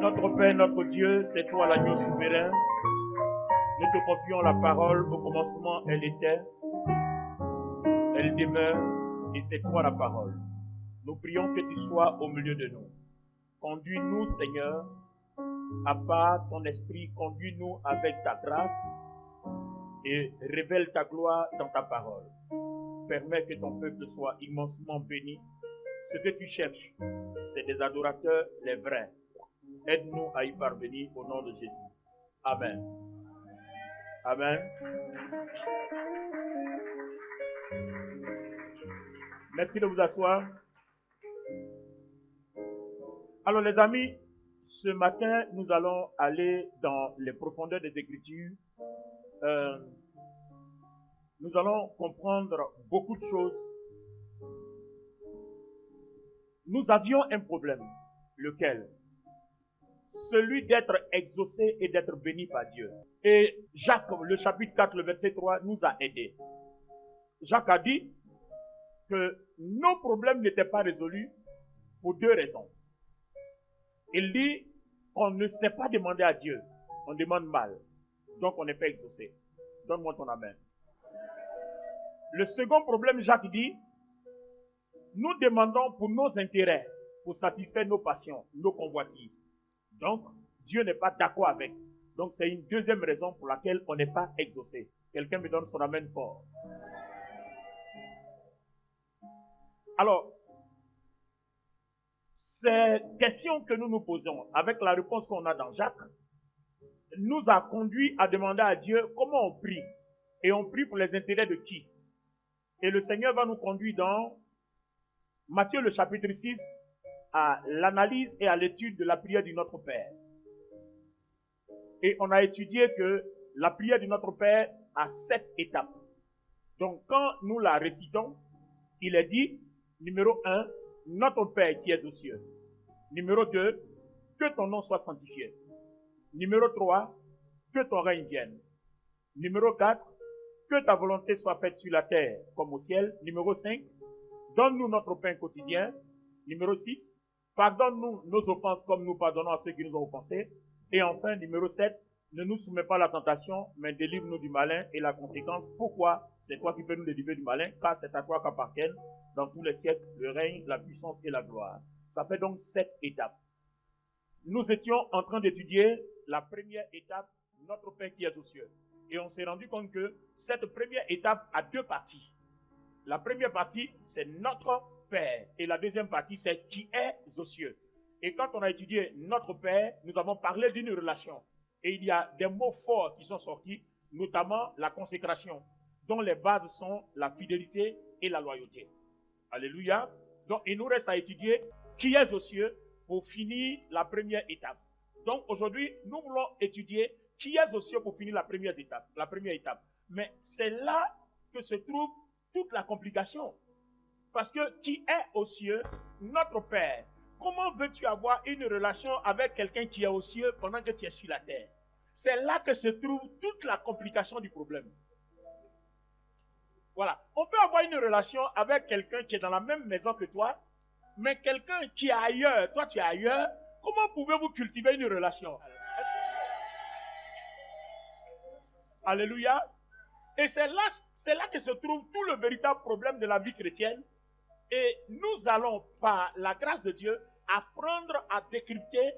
Notre Père, notre Dieu, c'est toi l'agneau souverain. Nous te confions la parole. Au commencement, elle était, elle demeure, et c'est toi la parole. Nous prions que tu sois au milieu de nous. Conduis-nous, Seigneur, à part ton esprit, conduis-nous avec ta grâce et révèle ta gloire dans ta parole. Permets que ton peuple soit immensement béni. Ce que tu cherches, c'est des adorateurs, les vrais. Aide-nous à y parvenir au nom de Jésus. Amen. Amen. Merci de vous asseoir. Alors les amis, ce matin, nous allons aller dans les profondeurs des Écritures. Nous allons comprendre beaucoup de choses. Nous avions un problème, lequel? Celui d'être exaucé et d'être béni par Dieu. Et Jacques, le chapitre 4, le verset 3, nous a aidés. Jacques a dit que nos problèmes n'étaient pas résolus pour deux raisons. Il dit qu'on ne sait pas demander à Dieu, on demande mal, donc on n'est pas exaucé. Donne-moi ton amen. Le second problème, Jacques dit, nous demandons pour nos intérêts, pour satisfaire nos passions, nos convoitises. Donc, Dieu n'est pas d'accord avec. Donc, c'est une deuxième raison pour laquelle on n'est pas exaucé. Quelqu'un me donne son amen fort. Alors, ces questions que nous nous posons, avec la réponse qu'on a dans Jacques, nous a conduit à demander à Dieu comment on prie. Et on prie pour les intérêts de qui? Et le Seigneur va nous conduire dans Matthieu le chapitre 6, à l'analyse et à l'étude de la prière du Notre Père. Et on a étudié que la prière du Notre Père a 7 étapes. Donc quand nous la récitons, il est dit, numéro 1, Notre Père qui es aux cieux. Numéro 2, que ton nom soit sanctifié. Numéro 3, que ton règne vienne. Numéro 4, que ta volonté soit faite sur la terre comme au ciel. Numéro 5, donne-nous notre pain quotidien. Numéro 6, pardonne-nous nos offenses comme nous pardonnons à ceux qui nous ont offensés. Et enfin, numéro 7, ne nous soumets pas à la tentation, mais délivre-nous du malin. Et la conséquence, pourquoi? C'est toi qui peux nous délivrer du malin, car c'est à toi qu'appartiennent dans tous les siècles le règne, la puissance et la gloire. Ça fait donc 7 étapes. Nous étions en train d'étudier la première étape, Notre Père qui est aux cieux. Et on s'est rendu compte que cette première étape a 2 parties. La première partie, c'est Notre Père. Et la deuxième partie, c'est qui est aux cieux. Et quand on a étudié Notre Père, nous avons parlé d'une relation. Et il y a des mots forts qui sont sortis, notamment la consécration, dont les bases sont la fidélité et la loyauté. Alléluia. Donc, il nous reste à étudier qui est aux cieux pour finir la première étape. Donc, aujourd'hui, nous voulons étudier qui est aux cieux pour finir la première étape. Mais c'est là que se trouve toute la complication. Parce que qui est aux cieux, notre Père. Comment veux-tu avoir une relation avec quelqu'un qui est aux cieux pendant que tu es sur la terre? C'est là que se trouve toute la complication du problème. Voilà. On peut avoir une relation avec quelqu'un qui est dans la même maison que toi, mais quelqu'un qui est ailleurs, toi tu es ailleurs. Comment pouvez-vous cultiver une relation? Alléluia. Et c'est là que se trouve tout le véritable problème de la vie chrétienne. Et nous allons, par la grâce de Dieu, apprendre à décrypter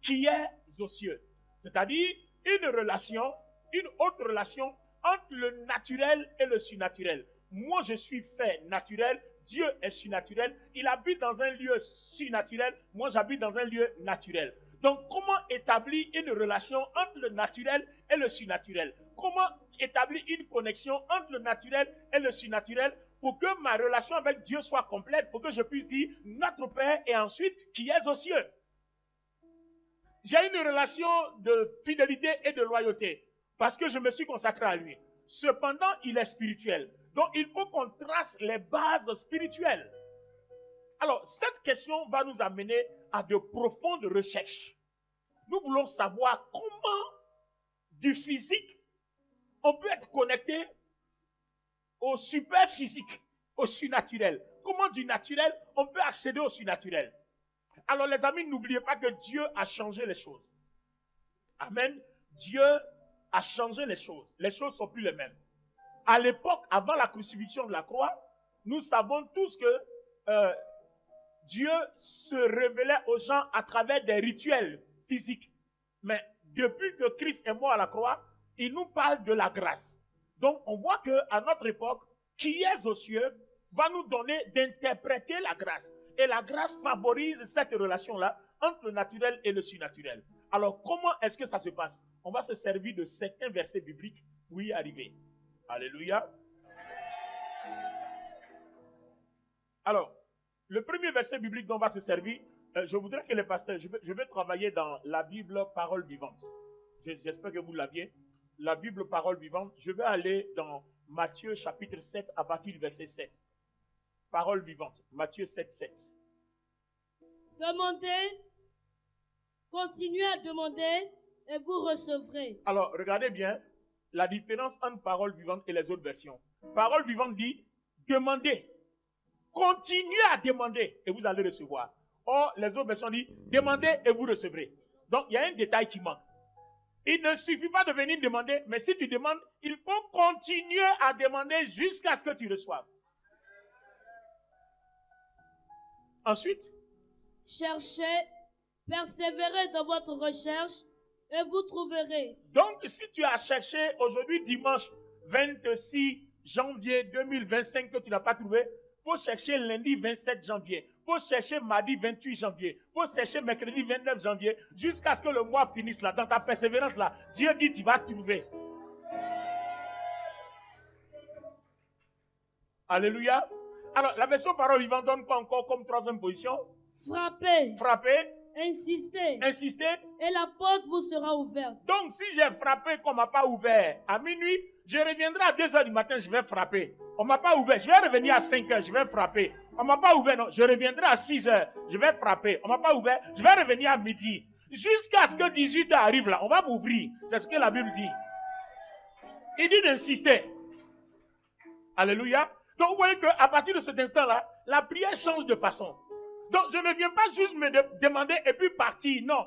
qui est aux cieux. C'est-à-dire une autre relation entre le naturel et le surnaturel. Moi, je suis fait naturel, Dieu est surnaturel, il habite dans un lieu surnaturel, moi j'habite dans un lieu naturel. Donc, comment établir une relation entre le naturel et le surnaturel? Comment établir une connexion entre le naturel et le surnaturel pour que ma relation avec Dieu soit complète, pour que je puisse dire notre Père et ensuite qui est aux cieux? J'ai une relation de fidélité et de loyauté parce que je me suis consacré à lui. Cependant, il est spirituel. Donc, il faut qu'on trace les bases spirituelles. Alors, cette question va nous amener à de profondes recherches. Nous voulons savoir comment, du physique, on peut être connecté au super physique, au surnaturel. Comment du naturel, on peut accéder au surnaturel. Alors les amis, n'oubliez pas que Dieu a changé les choses. Amen. Dieu a changé les choses. Les choses ne sont plus les mêmes. À l'époque, avant la crucifixion de la croix, nous savons tous que Dieu se révélait aux gens à travers des rituels physiques. Mais depuis que Christ est mort à la croix, il nous parle de la grâce. Donc on voit qu'à notre époque, qui est aux cieux va nous donner d'interpréter la grâce. Et la grâce favorise cette relation-là entre le naturel et le surnaturel. Alors comment est-ce que ça se passe? On va se servir de certains versets bibliques pour y arriver. Alléluia. Alors, le premier verset biblique dont on va se servir, je voudrais que les pasteurs, je vais travailler dans la Bible Parole Vivante. J'espère que vous l'aviez. La Bible Parole Vivante, je vais aller dans Matthieu chapitre 7 à partir du verset 7. Parole Vivante, Matthieu 7, 7. Demandez, continuez à demander et vous recevrez. Alors, regardez bien la différence entre Parole Vivante et les autres versions. Parole Vivante dit, demandez. Continuez à demander et vous allez recevoir. Or, les autres versions disent, demandez et vous recevrez. Donc, il y a un détail qui manque. Il ne suffit pas de venir demander, mais si tu demandes, il faut continuer à demander jusqu'à ce que tu reçoives. Ensuite, cherchez, persévérez dans votre recherche et vous trouverez. Donc, si tu as cherché aujourd'hui, dimanche 26 janvier 2025, que tu n'as pas trouvé, il faut chercher lundi 27 janvier. Il faut chercher mardi 28 janvier. Il faut chercher mercredi 29 janvier. Jusqu'à ce que le mois finisse là. Dans ta persévérance là, Dieu dit tu vas trouver. Alléluia. Alors, la version Parole Vivante donne quoi encore comme troisième position? Frappez. Frapper. Insistez. Insister. Et la porte vous sera ouverte. Donc, si j'ai frappé qu'on ne m'a pas ouvert à minuit, je reviendrai à 2 h du matin, je vais frapper. On ne m'a pas ouvert, je vais revenir à 5 h, je vais frapper. On ne m'a pas ouvert, non, je reviendrai à 6 h, je vais frapper. On ne m'a pas ouvert, je vais revenir à midi. Jusqu'à ce que 18 h arrive là, on va m'ouvrir. C'est ce que la Bible dit. Il dit d'insister. Alléluia. Donc, vous voyez qu'à partir de cet instant-là, la prière change de façon. Donc, je ne viens pas juste me demander et puis partir. Non.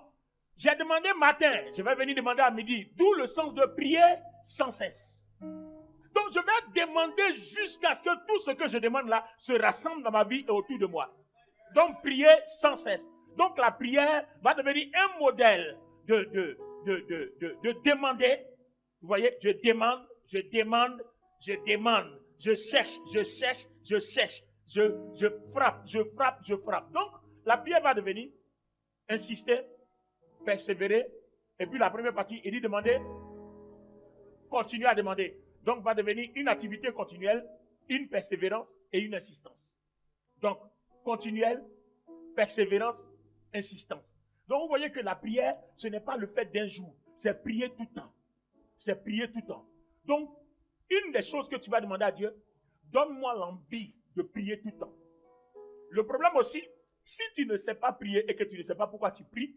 J'ai demandé matin, je vais venir demander à midi. D'où le sens de prier sans cesse. Donc, je vais demander jusqu'à ce que tout ce que je demande là se rassemble dans ma vie et autour de moi. Donc, prier sans cesse. Donc, la prière va devenir un modèle de demander. Vous voyez, je demande, je demande, je demande. Je cherche, je cherche, je cherche. Je frappe, je frappe, je frappe. Donc, la prière va devenir insister, persévérer. Et puis, la première partie, il dit demander, continuer à demander. Donc, va devenir une activité continuelle, une persévérance et une insistance. Donc, continuelle, persévérance, insistance. Donc, vous voyez que la prière, ce n'est pas le fait d'un jour. C'est prier tout le temps. C'est prier tout le temps. Donc, une des choses que tu vas demander à Dieu, donne-moi l'envie de prier tout le temps. Le problème aussi, si tu ne sais pas prier et que tu ne sais pas pourquoi tu pries,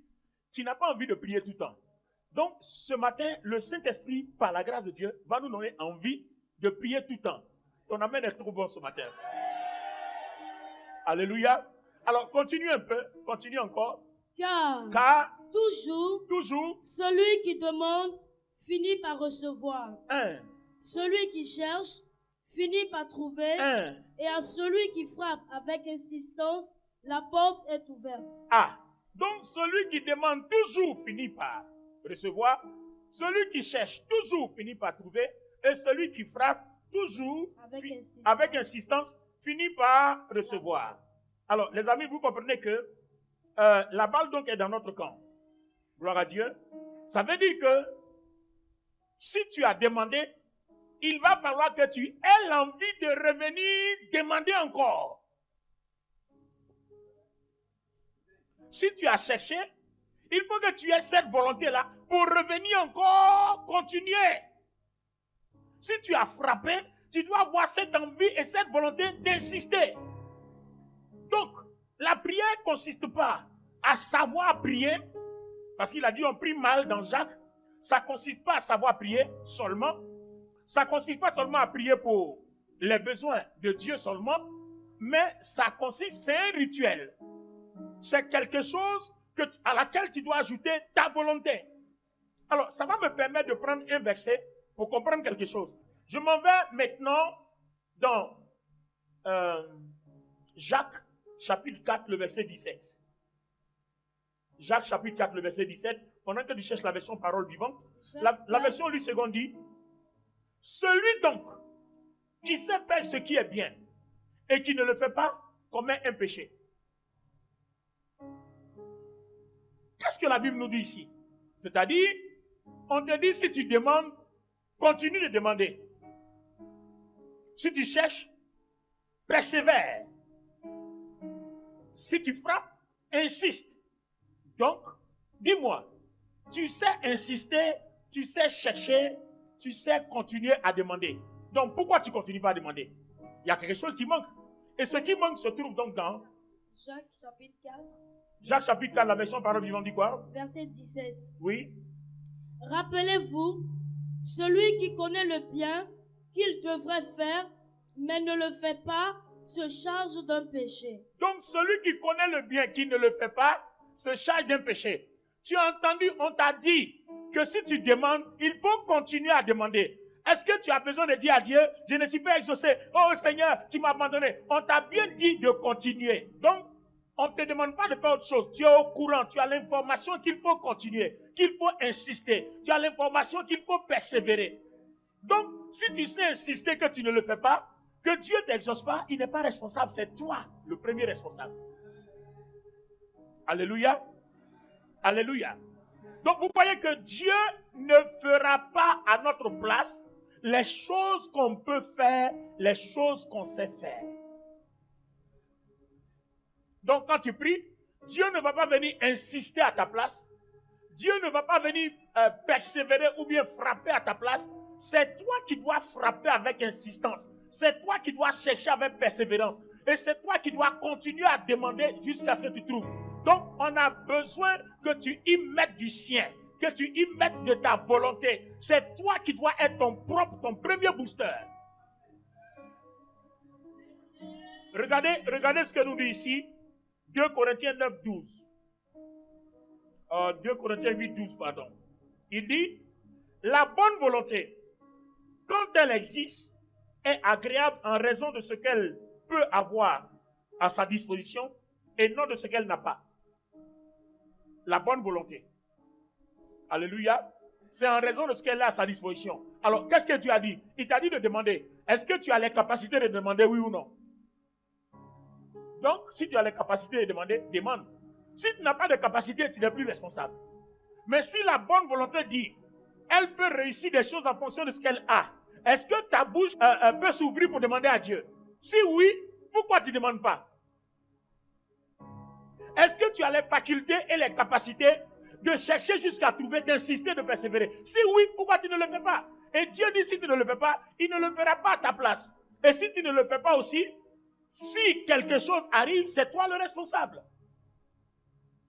tu n'as pas envie de prier tout le temps. Donc, ce matin, le Saint-Esprit, par la grâce de Dieu, va nous donner envie de prier tout le temps. Ton amen est trop bon ce matin. Alléluia. Alors, continue un peu, continue encore. Car toujours, celui qui demande finit par recevoir. Celui qui cherche finit par trouver. Et à celui qui frappe avec insistance, la porte est ouverte. Donc celui qui demande toujours finit par recevoir. Celui qui cherche toujours finit par trouver. Et celui qui frappe toujours avec insistance finit par recevoir. Alors les amis, vous comprenez que la balle donc est dans notre camp. Gloire à Dieu. Ça veut dire que si tu as demandé, il va falloir que tu aies l'envie de revenir demander encore. Si tu as cherché, il faut que tu aies cette volonté-là pour revenir encore, continuer. Si tu as frappé, tu dois avoir cette envie et cette volonté d'insister. Donc, la prière ne consiste pas à savoir prier, parce qu'il a dit on prie mal dans Jacques. Ça ne consiste pas à savoir prier seulement. Ça ne consiste pas seulement à prier pour les besoins de Dieu seulement, mais ça consiste, c'est un rituel. c'est quelque chose à laquelle tu dois ajouter ta volonté. Alors, ça va me permettre de prendre un verset pour comprendre quelque chose. Je m'en vais maintenant dans Jacques, chapitre 4, le verset 17. Jacques, chapitre 4, le verset 17. Pendant que tu cherches la version parole vivante, la version lui seconde dit, « Celui donc qui sait faire ce qui est bien et qui ne le fait pas, commet un péché. » Qu'est-ce que la Bible nous dit ici? C'est-à-dire, on te dit, si tu demandes, continue de demander. Si tu cherches, persévère. Si tu frappes, insiste. Donc, dis-moi, tu sais insister, tu sais chercher, tu sais continuer à demander. Donc, pourquoi tu ne continues pas à demander? Il y a quelque chose qui manque. Et ce qui manque se trouve donc dans Jacques chapitre 4. Jacques chapitre 4, la version parole vivante dit quoi? Verset 17. Oui. Rappelez-vous, celui qui connaît le bien qu'il devrait faire, mais ne le fait pas, se charge d'un péché. Donc, celui qui connaît le bien qui ne le fait pas, se charge d'un péché. Tu as entendu, on t'a dit que si tu demandes, il faut continuer à demander. Est-ce que tu as besoin de dire à Dieu, je ne suis pas exaucé, oh Seigneur, tu m'as abandonné? On t'a bien dit de continuer. Donc, on ne te demande pas de faire autre chose. Tu es au courant, tu as l'information qu'il faut continuer, qu'il faut insister. Tu as l'information qu'il faut persévérer. Donc, si tu sais insister que tu ne le fais pas, que Dieu ne t'exauce pas, il n'est pas responsable, c'est toi le premier responsable. Alléluia. Alléluia. Donc, vous voyez que Dieu ne fera pas à notre place les choses qu'on peut faire, les choses qu'on sait faire. Donc, quand tu pries, Dieu ne va pas venir insister à ta place. Dieu ne va pas venir persévérer ou bien frapper à ta place. C'est toi qui dois frapper avec insistance. C'est toi qui dois chercher avec persévérance. Et c'est toi qui dois continuer à demander jusqu'à ce que tu trouves. Donc, on a besoin que tu y mettes du sien, que tu y mettes de ta volonté. C'est toi qui dois être ton premier booster. Regardez ce que nous dit ici. 2 Corinthiens 9, 12. 2 Corinthiens 8, 12, pardon. Il dit, la bonne volonté, quand elle existe, est agréable en raison de ce qu'elle peut avoir à sa disposition et non de ce qu'elle n'a pas. La bonne volonté. Alléluia. C'est en raison de ce qu'elle a à sa disposition. Alors, qu'est-ce que tu as dit? Il t'a dit de demander. Est-ce que tu as les capacités de demander oui ou non? Donc, si tu as les capacités de demander, demande. Si tu n'as pas de capacité, tu n'es plus responsable. Mais si la bonne volonté dit, elle peut réussir des choses en fonction de ce qu'elle a, est-ce que ta bouche peut s'ouvrir pour demander à Dieu? Si oui, pourquoi tu ne demandes pas? Est-ce que tu as les facultés et les capacités de chercher jusqu'à trouver, d'insister, de persévérer? Si oui, pourquoi tu ne le fais pas? Et Dieu dit, si tu ne le fais pas, il ne le fera pas à ta place. Et si tu ne le fais pas aussi, si quelque chose arrive, c'est toi le responsable.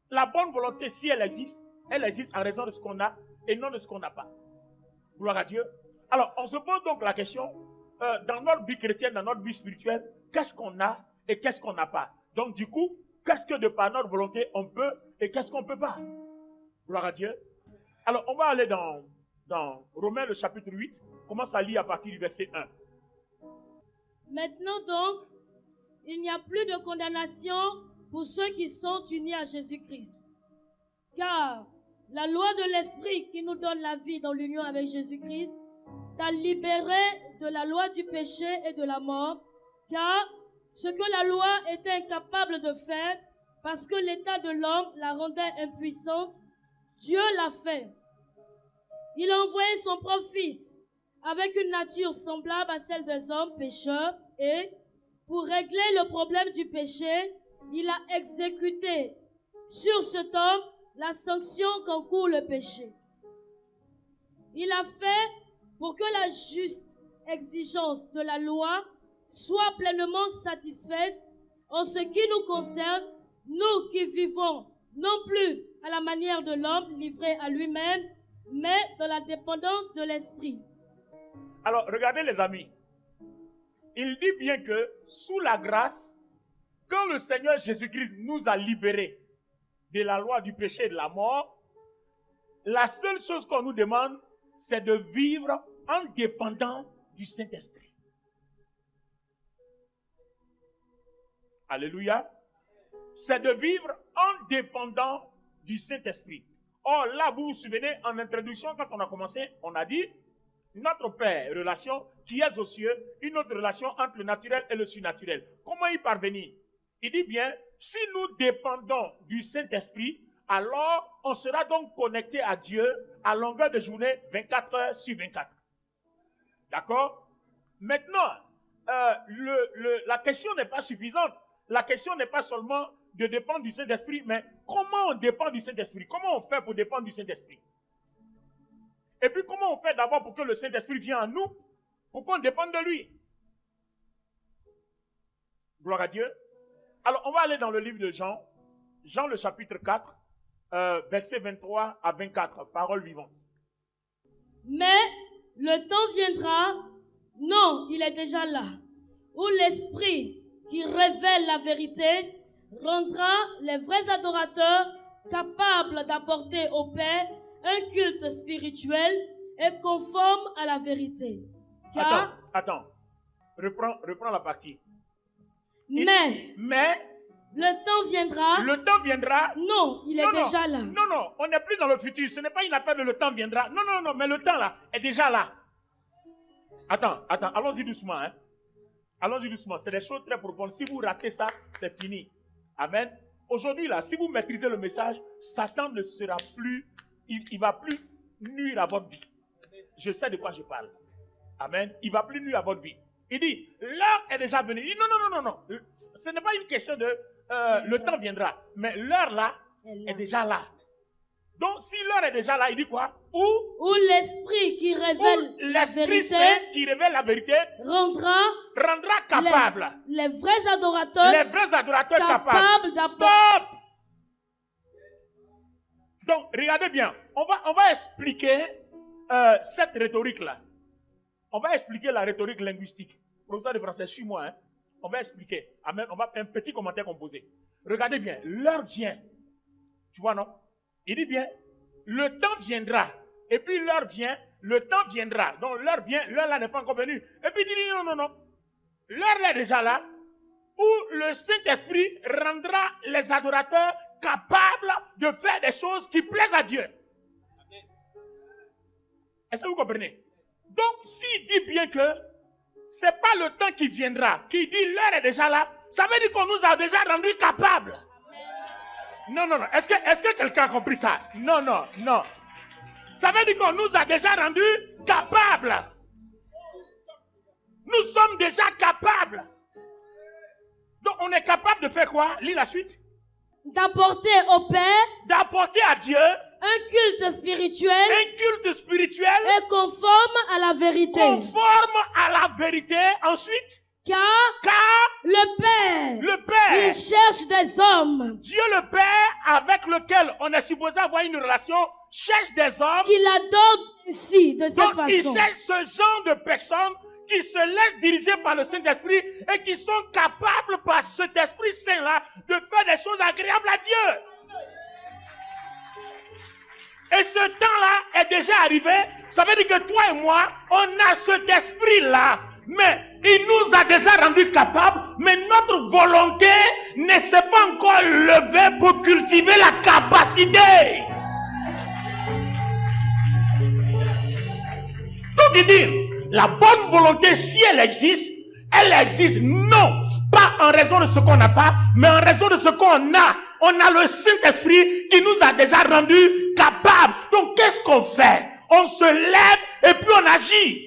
La bonne volonté, si elle existe en raison de ce qu'on a et non de ce qu'on n'a pas. Gloire à Dieu. Alors, on se pose donc la question, dans notre vie chrétienne, dans notre vie spirituelle, qu'est-ce qu'on a et qu'est-ce qu'on n'a pas? Donc, du coup, qu'est-ce que de par notre volonté on peut et qu'est-ce qu'on ne peut pas? Gloire à Dieu. Alors, on va aller dans Romains, le chapitre 8. On commence à lire à partir du verset 1. Maintenant donc, il n'y a plus de condamnation pour ceux qui sont unis à Jésus-Christ. Car la loi de l'Esprit qui nous donne la vie dans l'union avec Jésus-Christ t'a libéré de la loi du péché et de la mort, car ce que la loi était incapable de faire, parce que l'état de l'homme la rendait impuissante, Dieu l'a fait. Il a envoyé son propre Fils, avec une nature semblable à celle des hommes pécheurs, et, pour régler le problème du péché, il a exécuté sur cet homme la sanction qu'encourt le péché. Il a fait pour que la juste exigence de la loi soit pleinement satisfaite en ce qui nous concerne, nous qui vivons non plus à la manière de l'homme livré à lui-même, mais dans la dépendance de l'esprit. Alors, regardez les amis. Il dit bien que sous la grâce, quand le Seigneur Jésus-Christ nous a libérés de la loi du péché et de la mort, la seule chose qu'on nous demande, c'est de vivre en dépendant du Saint-Esprit. Alléluia. C'est de vivre en dépendant du Saint-Esprit. Or, là, vous vous souvenez, en introduction, quand on a commencé, on a dit, notre Père, relation qui est aux cieux, une autre relation entre le naturel et le surnaturel. Comment y parvenir? Il dit bien, si nous dépendons du Saint-Esprit, alors on sera donc connecté à Dieu à longueur de journée, 24 heures sur 24. D'accord? Maintenant, la question n'est pas suffisante. La question n'est pas seulement de dépendre du Saint-Esprit, mais comment on dépend du Saint-Esprit? Comment on fait pour dépendre du Saint-Esprit? Et puis comment on fait d'abord pour que le Saint-Esprit vienne en nous, pour qu'on dépende de lui? Gloire à Dieu. Alors on va aller dans le livre de Jean, Jean le chapitre 4, versets 23 à 24, parole vivante. Mais le temps viendra, non, il est déjà là, où l'Esprit qui révèle la vérité rendra les vrais adorateurs capables d'apporter au Père un culte spirituel et conforme à la vérité. Car... Attends. Reprends la partie. Mais le temps viendra. Non, il est déjà là. Non, on n'est plus dans le futur. Ce n'est pas une affaire de le temps viendra. Non, mais le temps là est déjà là. Attends, allons-y doucement. Hein. Allons-y doucement. C'est des choses très profondes. Si vous ratez ça, c'est fini. Amen. Aujourd'hui là, si vous maîtrisez le message, Satan ne sera plus, il va plus nuire à votre vie. Je sais de quoi je parle. Amen. Il va plus nuire à votre vie. Il dit, l'heure est déjà venue. Il dit, non. Ce n'est pas une question de le temps viendra. Mais l'heure là est déjà là. Donc, si l'heure est déjà là, il dit quoi? Où l'Esprit qui révèle la vérité, qui révèle la vérité rendra capable les vrais adorateurs capables d'apporter. Stop! Donc, regardez bien. On va expliquer cette rhétorique-là. On va expliquer la rhétorique linguistique. Professeur de français, suis-moi. Hein. On va expliquer. Amen. On va faire un petit commentaire composé. Regardez bien. L'heure vient. Tu vois, non? Il dit bien, le temps viendra. Et puis l'heure vient, le temps viendra. Donc l'heure vient, l'heure là n'est pas encore venue. Et puis il dit non. L'heure là est déjà là, où le Saint-Esprit rendra les adorateurs capables de faire des choses qui plaisent à Dieu. Est-ce que vous comprenez? Donc s'il dit bien que ce n'est pas le temps qui viendra, qui dit l'heure est déjà là, ça veut dire qu'on nous a déjà rendus capables. Non. Est-ce que quelqu'un a compris ça? Non. Ça veut dire qu'on nous a déjà rendus capables. Nous sommes déjà capables. Donc on est capable de faire quoi? Lis la suite. D'apporter au Père. D'apporter à Dieu. Un culte spirituel. Et conforme à la vérité. Ensuite. Car le Père, il cherche des hommes. Dieu le Père, avec lequel on est supposé avoir une relation, cherche des hommes. Qui l'adorent ici, de cette façon. Il cherche ce genre de personnes qui se laissent diriger par le Saint-Esprit et qui sont capables par cet Esprit Saint-là de faire des choses agréables à Dieu. Et ce temps-là est déjà arrivé. Ça veut dire que toi et moi, on a cet esprit-là. Mais il nous a déjà rendus capables, mais notre volonté ne s'est pas encore levée pour cultiver la capacité. Donc il dit, la bonne volonté, si elle existe non pas en raison de ce qu'on n'a pas, mais en raison de ce qu'on a. On a le Saint-Esprit qui nous a déjà rendus capables. Donc qu'est-ce qu'on fait? On se lève et puis on agit.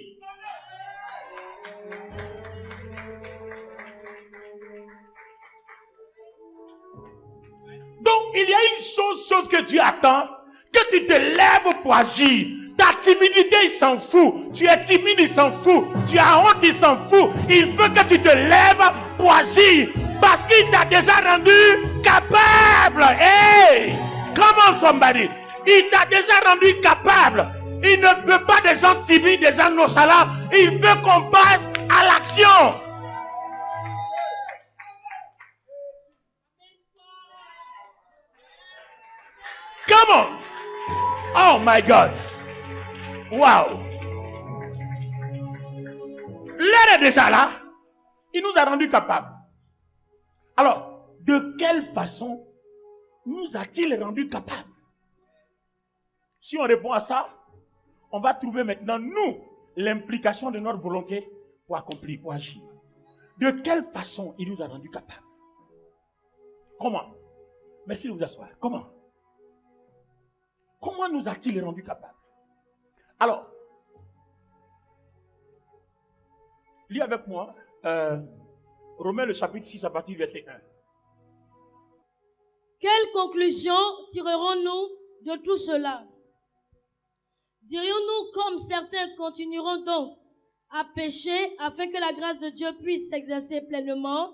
Donc, il y a une chose que Dieu attend, que tu te lèves pour agir. Ta timidité, il s'en fout. Tu es timide, il s'en fout. Tu as honte, il s'en fout. Il veut que tu te lèves pour agir. Parce qu'il t'a déjà rendu capable. Hey! Come on, somebody. Il t'a déjà rendu capable. Il ne veut pas des gens timides, des gens nonchalants. Il veut qu'on passe à l'action. Come on. Oh my God. Wow. L'air est déjà là. Il nous a rendus capables. Alors, de quelle façon nous a-t-il rendus capables? Si on répond à ça, on va trouver maintenant, nous, l'implication de notre volonté pour accomplir, pour agir. De quelle façon il nous a rendus capables? Comment? Merci de vous asseoir. Comment? Comment nous a-t-il rendus capables? Alors, lis avec moi Romains le chapitre 6 à partir du verset 1. Quelle conclusion tirerons-nous de tout cela? Dirions-nous comme certains continueront donc à pécher afin que la grâce de Dieu puisse s'exercer pleinement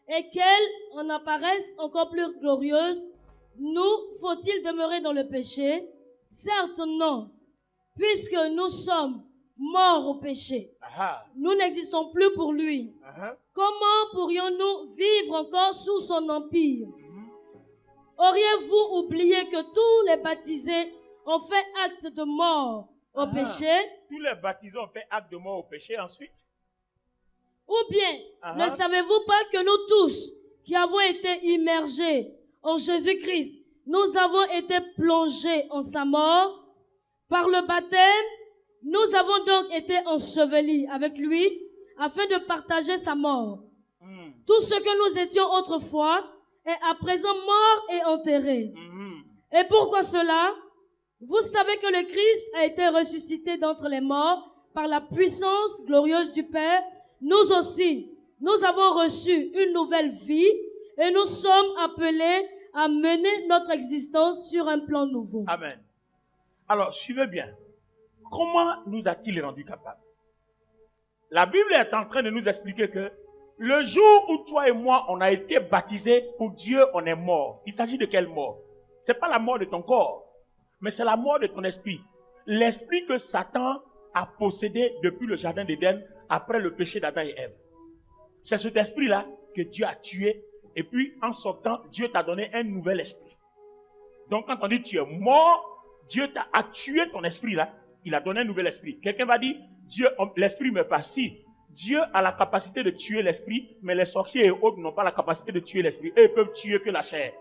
et qu'elle en apparaisse encore plus glorieuse? Nous, faut-il demeurer dans le péché? Certes non, puisque nous sommes morts au péché. Nous n'existons plus pour lui. Comment pourrions-nous vivre encore sous son empire? Auriez-vous oublié que tous les baptisés ont fait acte de mort au péché? Tous les baptisés ont fait acte de mort au péché ensuite? Ou bien, ne savez-vous pas que nous tous, qui avons été immergés en Jésus-Christ, nous avons été plongés en sa mort? Par le baptême, nous avons donc été ensevelis avec lui afin de partager sa mort. Tout ce que nous étions autrefois est à présent mort et enterré. Et pourquoi cela? Vous savez que le Christ a été ressuscité d'entre les morts par la puissance glorieuse du Père. Nous aussi, nous avons reçu une nouvelle vie et nous sommes appelés à mener notre existence sur un plan nouveau. Amen. Alors, suivez bien. Comment nous a-t-il rendus capables? La Bible est en train de nous expliquer que le jour où toi et moi, on a été baptisés, pour Dieu, on est mort. Il s'agit de quelle mort? Ce n'est pas la mort de ton corps, mais c'est la mort de ton esprit. L'esprit que Satan a possédé depuis le jardin d'Éden, après le péché d'Adam et Ève. C'est cet esprit-là que Dieu a tué, et puis en sortant, Dieu t'a donné un nouvel esprit. Donc quand on dit tu es mort, Dieu a tué ton esprit-là, il a donné un nouvel esprit. Quelqu'un va dire, l'esprit me passe. Si, Dieu a la capacité de tuer l'esprit, mais les sorciers et autres n'ont pas la capacité de tuer l'esprit. Eux, ils peuvent tuer que la chair.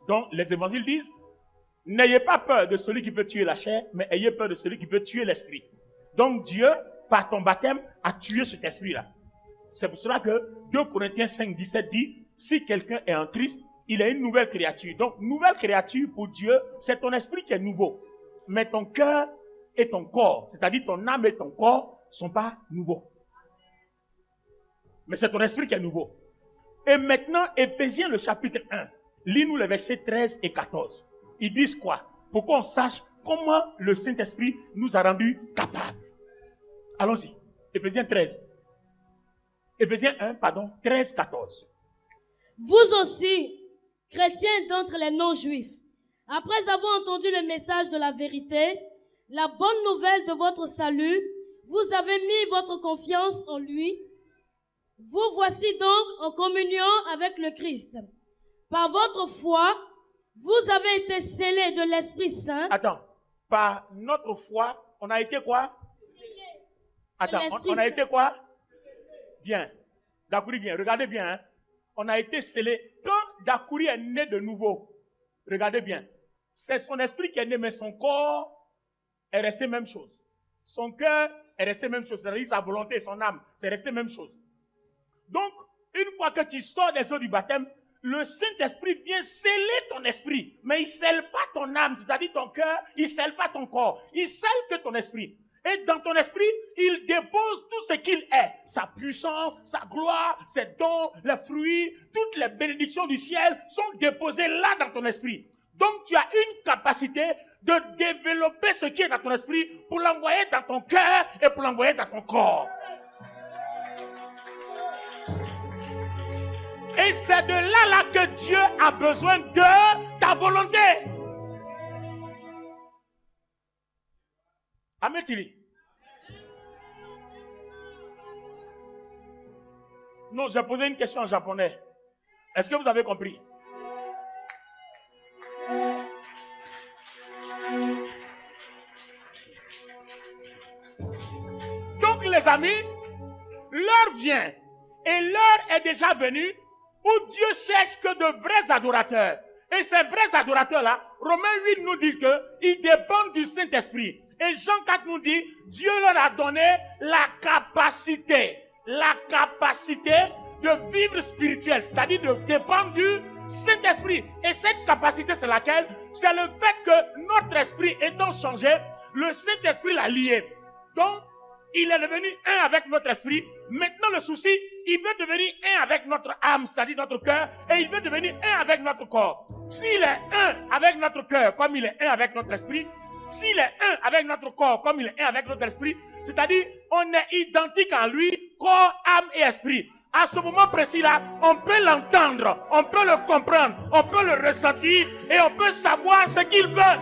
Donc, les évangiles disent, n'ayez pas peur de celui qui peut tuer la chair, mais ayez peur de celui qui peut tuer l'esprit. Donc, Dieu, par ton baptême, a tué cet esprit-là. C'est pour cela que 2 Corinthiens 5, 17 dit, si quelqu'un est en Christ, il est une nouvelle créature. Donc, nouvelle créature pour Dieu, c'est ton esprit qui est nouveau. Mais ton cœur et ton corps, c'est-à-dire ton âme et ton corps, ne sont pas nouveaux. Mais c'est ton esprit qui est nouveau. Et maintenant, Éphésiens le chapitre 1, lis-nous les versets 13 et 14. Ils disent quoi? Pour qu'on sache comment le Saint-Esprit nous a rendus capables. Allons-y. Éphésiens 1, 13, 14. Vous aussi, chrétiens d'entre les non-juifs, après avoir entendu le message de la vérité, la bonne nouvelle de votre salut, vous avez mis votre confiance en lui. Vous voici donc en communion avec le Christ. Par votre foi, vous avez été scellés de l'Esprit Saint. Attends, par notre foi, on a été quoi? Attends, on a été quoi? Bien. Dakouri, bien. Regardez bien. Hein. On a été scellés. Quand Dakouri est né de nouveau, regardez bien. C'est son esprit qui est né, mais son corps est resté même chose. Son cœur est resté même chose. C'est-à-dire sa volonté, son âme, c'est resté même chose. Donc, une fois que tu sors des eaux du baptême, le Saint-Esprit vient sceller ton esprit. Mais il ne scelle pas ton âme, c'est-à-dire ton cœur, il ne scelle pas ton corps. Il scelle que ton esprit. Et dans ton esprit, il dépose tout ce qu'il est. Sa puissance, sa gloire, ses dons, les fruits, toutes les bénédictions du ciel sont déposées là dans ton esprit. Donc tu as une capacité de développer ce qui est dans ton esprit pour l'envoyer dans ton cœur et pour l'envoyer dans ton corps. Et c'est de là que Dieu a besoin de ta volonté. Ametili. Non, j'ai posé une question en japonais. Est-ce que vous avez compris? mes amis, l'heure vient, et l'heure est déjà venue, où Dieu cherche que de vrais adorateurs. Et ces vrais adorateurs-là, Romains 8 nous dit qu'ils dépendent du Saint-Esprit. Et Jean 4 nous dit, Dieu leur a donné la capacité de vivre spirituel, c'est-à-dire de dépendre du Saint-Esprit. Et cette capacité, c'est laquelle? C'est le fait que notre esprit étant changé, le Saint-Esprit l'a lié. Donc, il est devenu un avec notre esprit. Maintenant, le souci, il veut devenir un avec notre âme, c'est-à-dire notre cœur, et il veut devenir un avec notre corps. S'il est un avec notre cœur, comme il est un avec notre esprit, s'il est un avec notre corps, comme il est un avec notre esprit, c'est-à-dire, on est identique en lui, corps, âme et esprit. À ce moment précis-là, on peut l'entendre, on peut le comprendre, on peut le ressentir, et on peut savoir ce qu'il veut.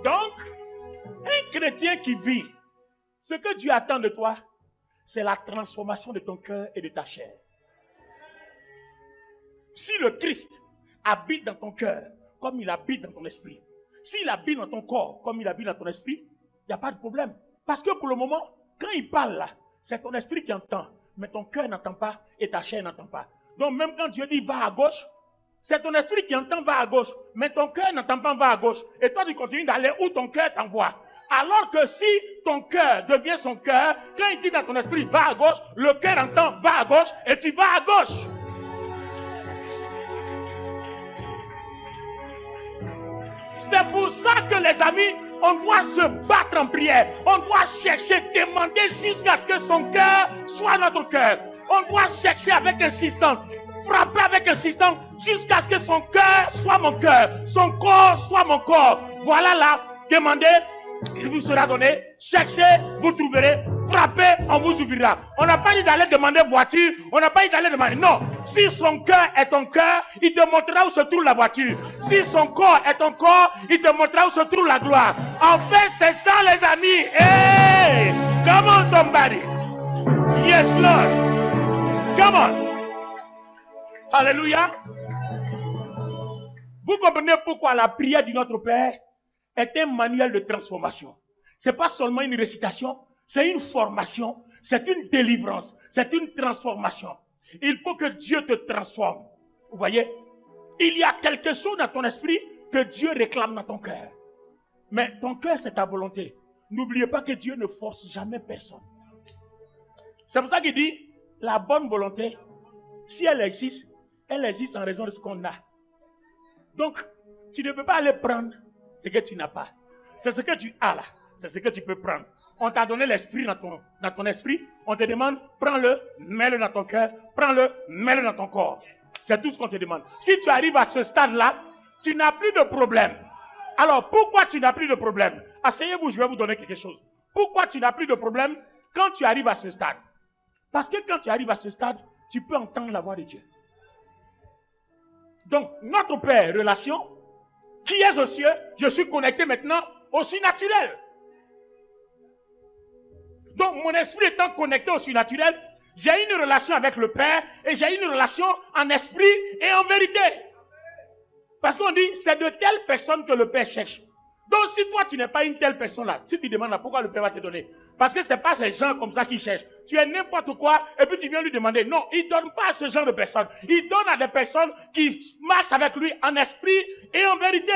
Donc, un chrétien qui vit, ce que Dieu attend de toi, c'est la transformation de ton cœur et de ta chair. Si le Christ habite dans ton cœur, comme il habite dans ton esprit, s'il habite dans ton corps, comme il habite dans ton esprit, il n'y a pas de problème. Parce que pour le moment, quand il parle là, c'est ton esprit qui entend, mais ton cœur n'entend pas et ta chair n'entend pas. Donc même quand Dieu dit va à gauche, c'est ton esprit qui entend va à gauche, mais ton cœur n'entend pas va à gauche. Et toi, tu continues d'aller où ton cœur t'envoie. Alors que si ton cœur devient son cœur, quand il dit dans ton esprit va à gauche, le cœur entend va à gauche et tu vas à gauche. C'est pour ça que les amis, on doit se battre en prière. On doit chercher, demander jusqu'à ce que son cœur soit notre cœur. On doit chercher avec insistance, frapper avec insistance jusqu'à ce que son cœur soit mon cœur, son corps soit mon corps. Voilà là, demandez, il vous sera donné. Cherchez, vous trouverez. Frappez, on vous ouvrira. On n'a pas dit d'aller demander voiture, on n'a pas dit d'aller demander. Non, si son cœur est ton cœur, il te montrera où se trouve la voiture. Si son corps est ton corps, il te montrera où se trouve la gloire. En fait, c'est ça les amis. Hey, come on somebody. Yes Lord. Come on. Alléluia. Vous comprenez pourquoi la prière du Notre Père est un manuel de transformation. Ce n'est pas seulement une récitation, c'est une formation, c'est une délivrance, c'est une transformation. Il faut que Dieu te transforme. Vous voyez, il y a quelque chose dans ton esprit que Dieu réclame dans ton cœur. Mais ton cœur, c'est ta volonté. N'oubliez pas que Dieu ne force jamais personne. C'est pour ça qu'il dit, la bonne volonté, si elle existe en raison de ce qu'on a. Donc, tu ne peux pas aller prendre ce que tu n'as pas. C'est ce que tu as là. C'est ce que tu peux prendre. On t'a donné l'esprit dans ton esprit. On te demande, prends-le, mets-le dans ton cœur. Prends-le, mets-le dans ton corps. C'est tout ce qu'on te demande. Si tu arrives à ce stade-là, tu n'as plus de problème. Alors, pourquoi tu n'as plus de problème? Asseyez-vous, je vais vous donner quelque chose. Pourquoi tu n'as plus de problème quand tu arrives à ce stade? Parce que quand tu arrives à ce stade, tu peux entendre la voix de Dieu. Donc, notre Père, relation, qui est aux cieux, je suis connecté maintenant au surnaturel. Donc, mon esprit étant connecté au surnaturel, j'ai une relation avec le Père et j'ai une relation en esprit et en vérité. Parce qu'on dit, c'est de telles personnes que le Père cherche. Donc, si toi, tu n'es pas une telle personne-là, si tu demandes pourquoi le Père va te donner, parce que ce n'est pas ces gens comme ça qui cherchent. Tu es n'importe quoi et puis tu viens lui demander. Non, il ne donne pas à ce genre de personnes. Il donne à des personnes qui marchent avec lui en esprit et en vérité.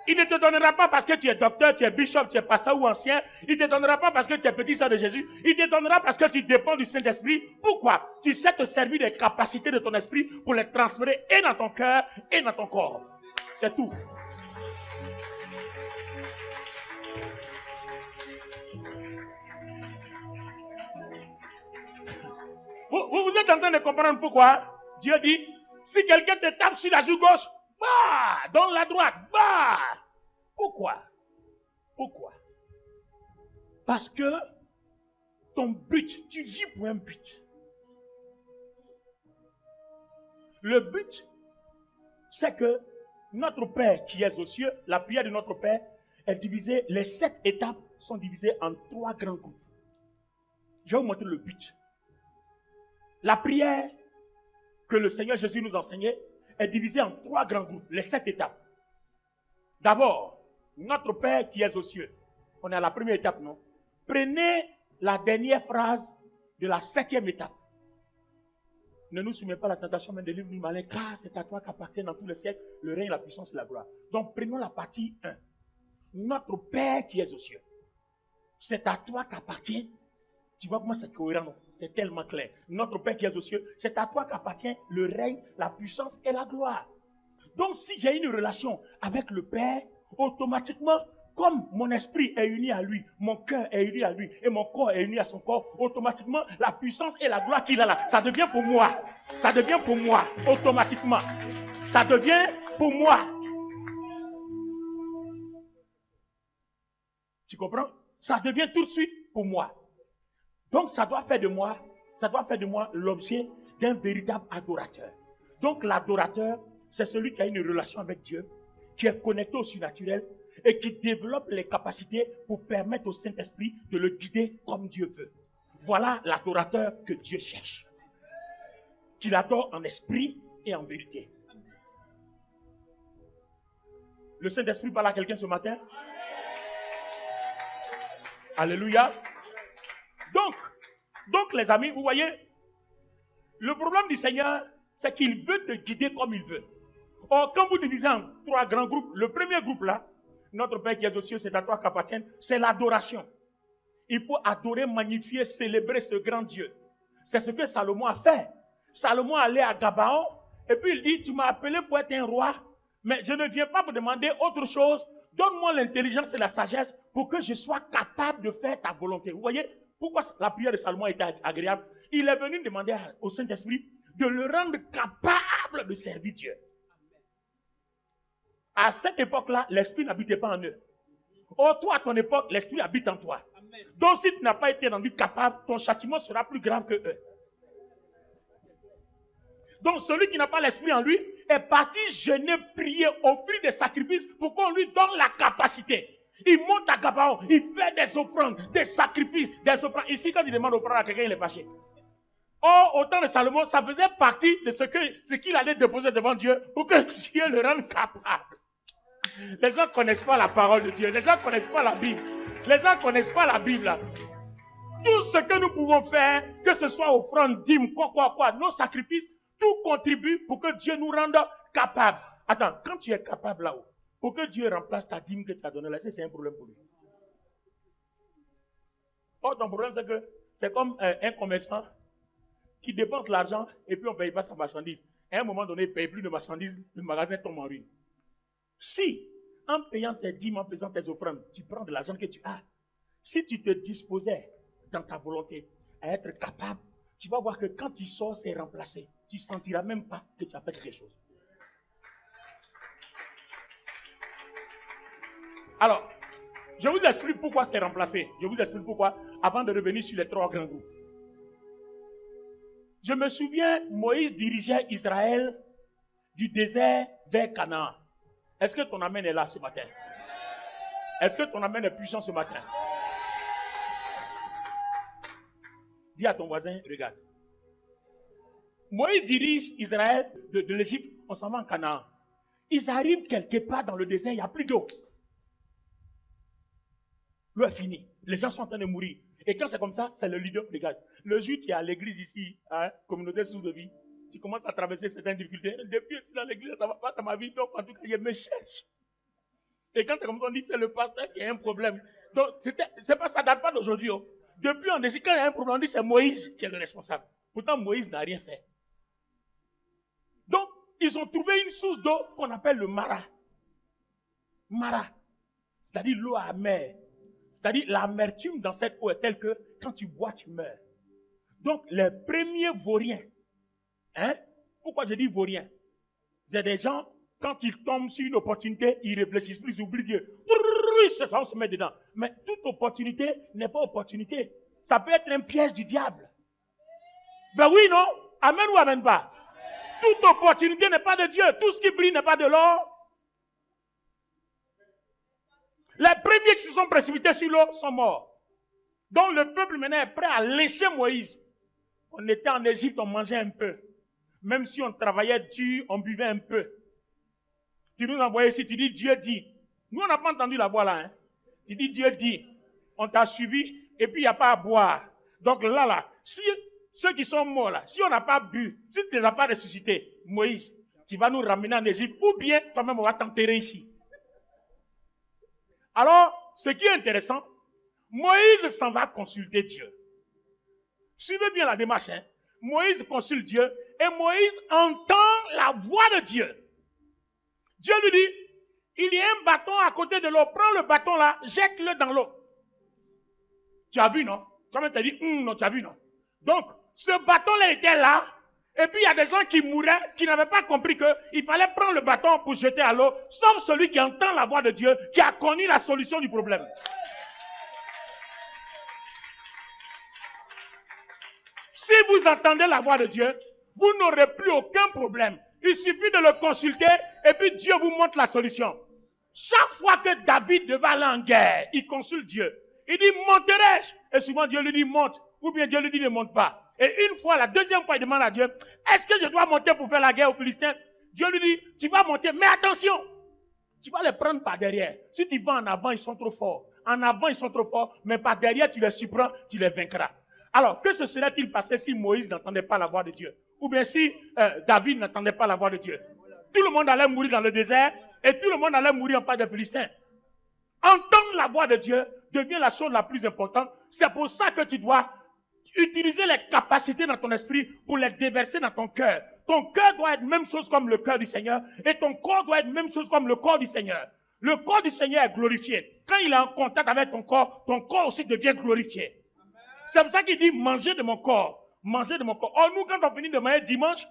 Il ne te donnera pas parce que tu es docteur, tu es bishop, tu es pasteur ou ancien. Il ne te donnera pas parce que tu es petit sœur de Jésus. Il te donnera parce que tu dépends du Saint-Esprit. Pourquoi? Tu sais te servir des capacités de ton esprit pour les transférer et dans ton cœur et dans ton corps. C'est tout. Vous êtes en train de comprendre pourquoi Dieu dit, si quelqu'un te tape sur la joue gauche, bah, donne la droite, bah. Pourquoi? Pourquoi? Parce que ton but, tu vis pour un but. Le but, c'est que notre Père qui est aux cieux, la prière de notre Père est divisée, les 7 étapes sont divisées en 3 grands groupes. Je vais vous montrer le but. La prière que le Seigneur Jésus nous enseignait est divisée en 3 grands groupes, les 7 étapes. D'abord, notre Père qui est aux cieux. On est à la première étape, non? Prenez la dernière phrase de la 7e étape. Ne nous soumets pas à la tentation, mais délivre du malin, car c'est à toi qu'appartient dans tous les siècles le règne, la puissance et la gloire. Donc prenons la partie 1. Notre Père qui est aux cieux. C'est à toi qu'appartient. Tu vois comment c'est cohérent, non? C'est tellement clair. Notre Père qui est aux cieux, c'est à toi qu'appartient le règne, la puissance et la gloire. Donc si j'ai une relation avec le Père, automatiquement, comme mon esprit est uni à lui, mon cœur est uni à lui et mon corps est uni à son corps, automatiquement, la puissance et la gloire qu'il a là, ça devient pour moi. Ça devient pour moi, automatiquement. Ça devient pour moi. Tu comprends? Ça devient tout de suite pour moi. Donc ça doit faire de moi l'objet d'un véritable adorateur. Donc l'adorateur, c'est celui qui a une relation avec Dieu, qui est connecté au surnaturel et qui développe les capacités pour permettre au Saint-Esprit de le guider comme Dieu veut. Voilà l'adorateur que Dieu cherche. Qu'il adore en esprit et en vérité. Le Saint-Esprit parle à quelqu'un ce matin? Alléluia. Donc les amis, vous voyez, le problème du Seigneur, c'est qu'il veut te guider comme il veut. Or, quand vous divisez en 3 grands groupes, le premier groupe là, notre Père qui est aux cieux, c'est à toi qu'appartient, c'est l'adoration. Il faut adorer, magnifier, célébrer ce grand Dieu. C'est ce que Salomon a fait. Salomon allait à Gabaon, et puis il dit, tu m'as appelé pour être un roi, mais je ne viens pas pour demander autre chose. Donne-moi l'intelligence et la sagesse pour que je sois capable de faire ta volonté. Vous voyez pourquoi la prière de Salomon était agréable? Il est venu demander au Saint-Esprit de le rendre capable de servir Dieu. À cette époque-là, l'Esprit n'habitait pas en eux. Or, toi, à ton époque, l'Esprit habite en toi. Amen. Donc, si tu n'as pas été rendu capable, ton châtiment sera plus grave que eux. Donc, celui qui n'a pas l'Esprit en lui est parti jeûner, prier, offrir des sacrifices pour qu'on lui donne la capacité. Il monte à Gabaon, il fait des offrandes, des sacrifices, des offrandes. Ici, quand il demande offrande à quelqu'un, il est fâché. Or, au temps de Salomon, ça faisait partie de ce qu'il allait déposer devant Dieu pour que Dieu le rende capable. Les gens ne connaissent pas la parole de Dieu. Les gens ne connaissent pas la Bible. Les gens ne connaissent pas la Bible. Là. Tout ce que nous pouvons faire, que ce soit offrande, dîme, quoi, nos sacrifices, tout contribue pour que Dieu nous rende capables. Attends, quand tu es capable là-haut, pour que Dieu remplace ta dîme que tu as donnée là, c'est un problème pour lui. Or, ton problème, c'est que c'est comme un commerçant qui dépense l'argent et puis on ne paye pas sa marchandise. À un moment donné, il ne paye plus de marchandises, le magasin tombe en ruine. Si, en payant tes dîmes, en faisant tes offrandes, tu prends de l'argent que tu as, si tu te disposais dans ta volonté à être capable, tu vas voir que quand tu sors, c'est remplacé. Tu ne sentiras même pas que tu as fait quelque chose. Alors, je vous explique pourquoi c'est remplacé. Je vous explique pourquoi, avant de revenir sur les 3 grands groupes. Je me souviens, Moïse dirigeait Israël du désert vers Canaan. Est-ce que ton amen est là ce matin? Est-ce que ton amen est puissant ce matin? Dis à ton voisin, regarde. Moïse dirige Israël de l'Égypte, on s'en va en Canaan. Ils arrivent quelque part dans le désert, il n'y a plus d'eau. L'eau est finie. Les gens sont en train de mourir. Et quand c'est comme ça, c'est le leader, regarde. Le jour qui est à l'église ici, hein, communauté sous de vie, tu commences à traverser certaines difficultés. Depuis que tu es dans l'église, ça ne va pas dans ma vie. Donc, en tout cas, je me cherche. Et quand c'est comme ça, on dit que c'est le pasteur qui a un problème. Donc, c'est pas, ça ne date pas d'aujourd'hui. Oh. Depuis, on décide quand il y a un problème, on dit que c'est Moïse qui est le responsable. Pourtant, Moïse n'a rien fait. Donc, ils ont trouvé une source d'eau qu'on appelle le Mara. Mara. C'est-à-dire l'eau amère. C'est-à-dire l'amertume dans cette eau est telle que quand tu bois, tu meurs. Donc, les premiers vauriens, hein? Pourquoi je dis vauriens? C'est des gens, quand ils tombent sur une opportunité, ils réfléchissent plus, ils oublient Dieu. Ça, on se met dedans. Mais toute opportunité n'est pas opportunité. Ça peut être un piège du diable. Ben oui, non? Amen ou amen pas? Toute opportunité n'est pas de Dieu. Tout ce qui brille n'est pas de l'or. Les premiers qui se sont précipités sur l'eau sont morts. Donc le peuple maintenant est prêt à laisser Moïse. On était en Égypte, on mangeait un peu. Même si on travaillait dur, on buvait un peu. Tu nous envoyais ici, tu dis Dieu dit. Nous on n'a pas entendu la voix là. Hein? Tu dis Dieu dit, on t'a suivi et puis il n'y a pas à boire. Donc là, si ceux qui sont morts là, si on n'a pas bu, si tu ne les as pas ressuscités, Moïse, tu vas nous ramener en Égypte ou bien toi-même on va t'enterrer ici. Alors, ce qui est intéressant, Moïse s'en va consulter Dieu. Suivez bien la démarche. Hein? Moïse consulte Dieu et Moïse entend la voix de Dieu. Dieu lui dit, il y a un bâton à côté de l'eau. Prends le bâton là, jette-le dans l'eau. Tu as vu, non? Toi-même tu as dit, non, tu as vu, non? Donc, ce bâton-là était là. Et puis, il y a des gens qui mouraient, qui n'avaient pas compris qu'il fallait prendre le bâton pour jeter à l'eau, sauf celui qui entend la voix de Dieu, qui a connu la solution du problème. Si vous entendez la voix de Dieu, vous n'aurez plus aucun problème. Il suffit de le consulter et puis Dieu vous montre la solution. Chaque fois que David devait aller en guerre, il consulte Dieu. Il dit, monterai-je? Et souvent Dieu lui dit, monte. Ou bien Dieu lui dit, ne monte pas. Et une fois, la deuxième fois, il demande à Dieu, est-ce que je dois monter pour faire la guerre aux Philistins? Dieu lui dit, tu vas monter, mais attention, tu vas les prendre par derrière. Si tu vas en avant, ils sont trop forts. En avant, ils sont trop forts, mais par derrière, tu les surprends, tu les vaincras. Alors, que se serait-il passé si Moïse n'entendait pas la voix de Dieu? Ou bien si David n'entendait pas la voix de Dieu? Tout le monde allait mourir dans le désert et tout le monde allait mourir en face des Philistins. Entendre la voix de Dieu devient la chose la plus importante. C'est pour ça que tu dois utiliser les capacités dans ton esprit pour les déverser dans ton cœur. Ton cœur doit être même chose comme le cœur du Seigneur et ton corps doit être même chose comme le corps du Seigneur. Le corps du Seigneur est glorifié. Quand il est en contact avec ton corps aussi devient glorifié. C'est pour ça qu'il dit manger de mon corps. Manger de mon corps. Or, nous, quand on finit de manger dimanche,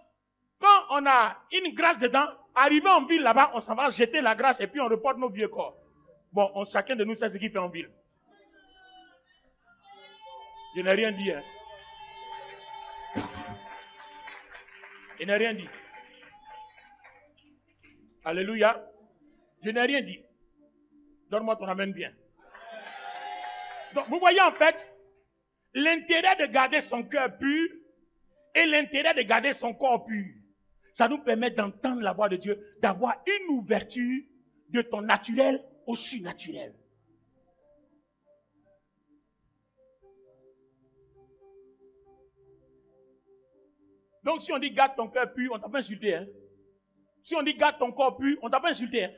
quand on a une grâce dedans, arrivé en ville là-bas, on s'en va jeter la grâce et puis on reporte nos vieux corps. Bon, chacun de nous sait ce qu'il fait en ville. Je n'ai rien dit. Hein. Je n'ai rien dit. Alléluia. Je n'ai rien dit. Donne-moi ton amen bien. Donc, vous voyez en fait, l'intérêt de garder son cœur pur et l'intérêt de garder son corps pur, ça nous permet d'entendre la voix de Dieu, d'avoir une ouverture de ton naturel au surnaturel. Donc si on dit garde ton cœur pur, on t'a pas insulté. Hein? Si on dit garde ton corps pur, on t'a pas insulté. Hein?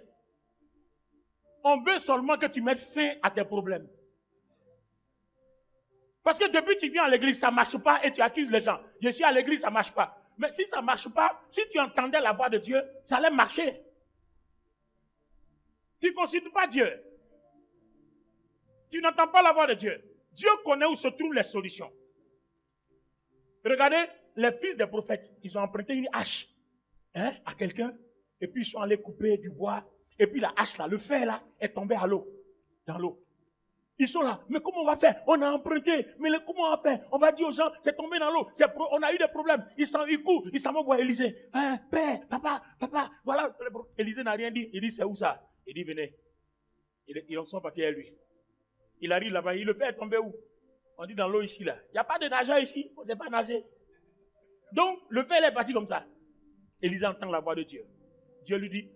On veut seulement que tu mettes fin à tes problèmes. Parce que depuis que tu viens à l'église, ça ne marche pas et tu accuses les gens. Je suis à l'église, ça ne marche pas. Mais si ça ne marche pas, si tu entendais la voix de Dieu, ça allait marcher. Tu ne consultes pas Dieu. Tu n'entends pas la voix de Dieu. Dieu connaît où se trouvent les solutions. Regardez, les fils des prophètes, ils ont emprunté une hache à quelqu'un, et puis ils sont allés couper du bois, et puis la hache là, le fer là, est tombé à l'eau, dans l'eau. Ils sont là, mais comment on va faire? On a emprunté, mais comment on va faire? On va dire aux gens, c'est tombé dans l'eau, on a eu des problèmes. Ils courent, ils s'en vont voir Élisée. Père, papa, voilà. Élisée n'a rien dit. Il dit, c'est où ça? Il dit, venez. Ils sont partis à lui. Il arrive là-bas, le fer est tombé où? On dit dans l'eau ici, là. Il n'y a pas de nageur ici, on ne sait pas nager. Donc, le fer est parti comme ça. Élisée entend la voix de Dieu. Dieu lui dit,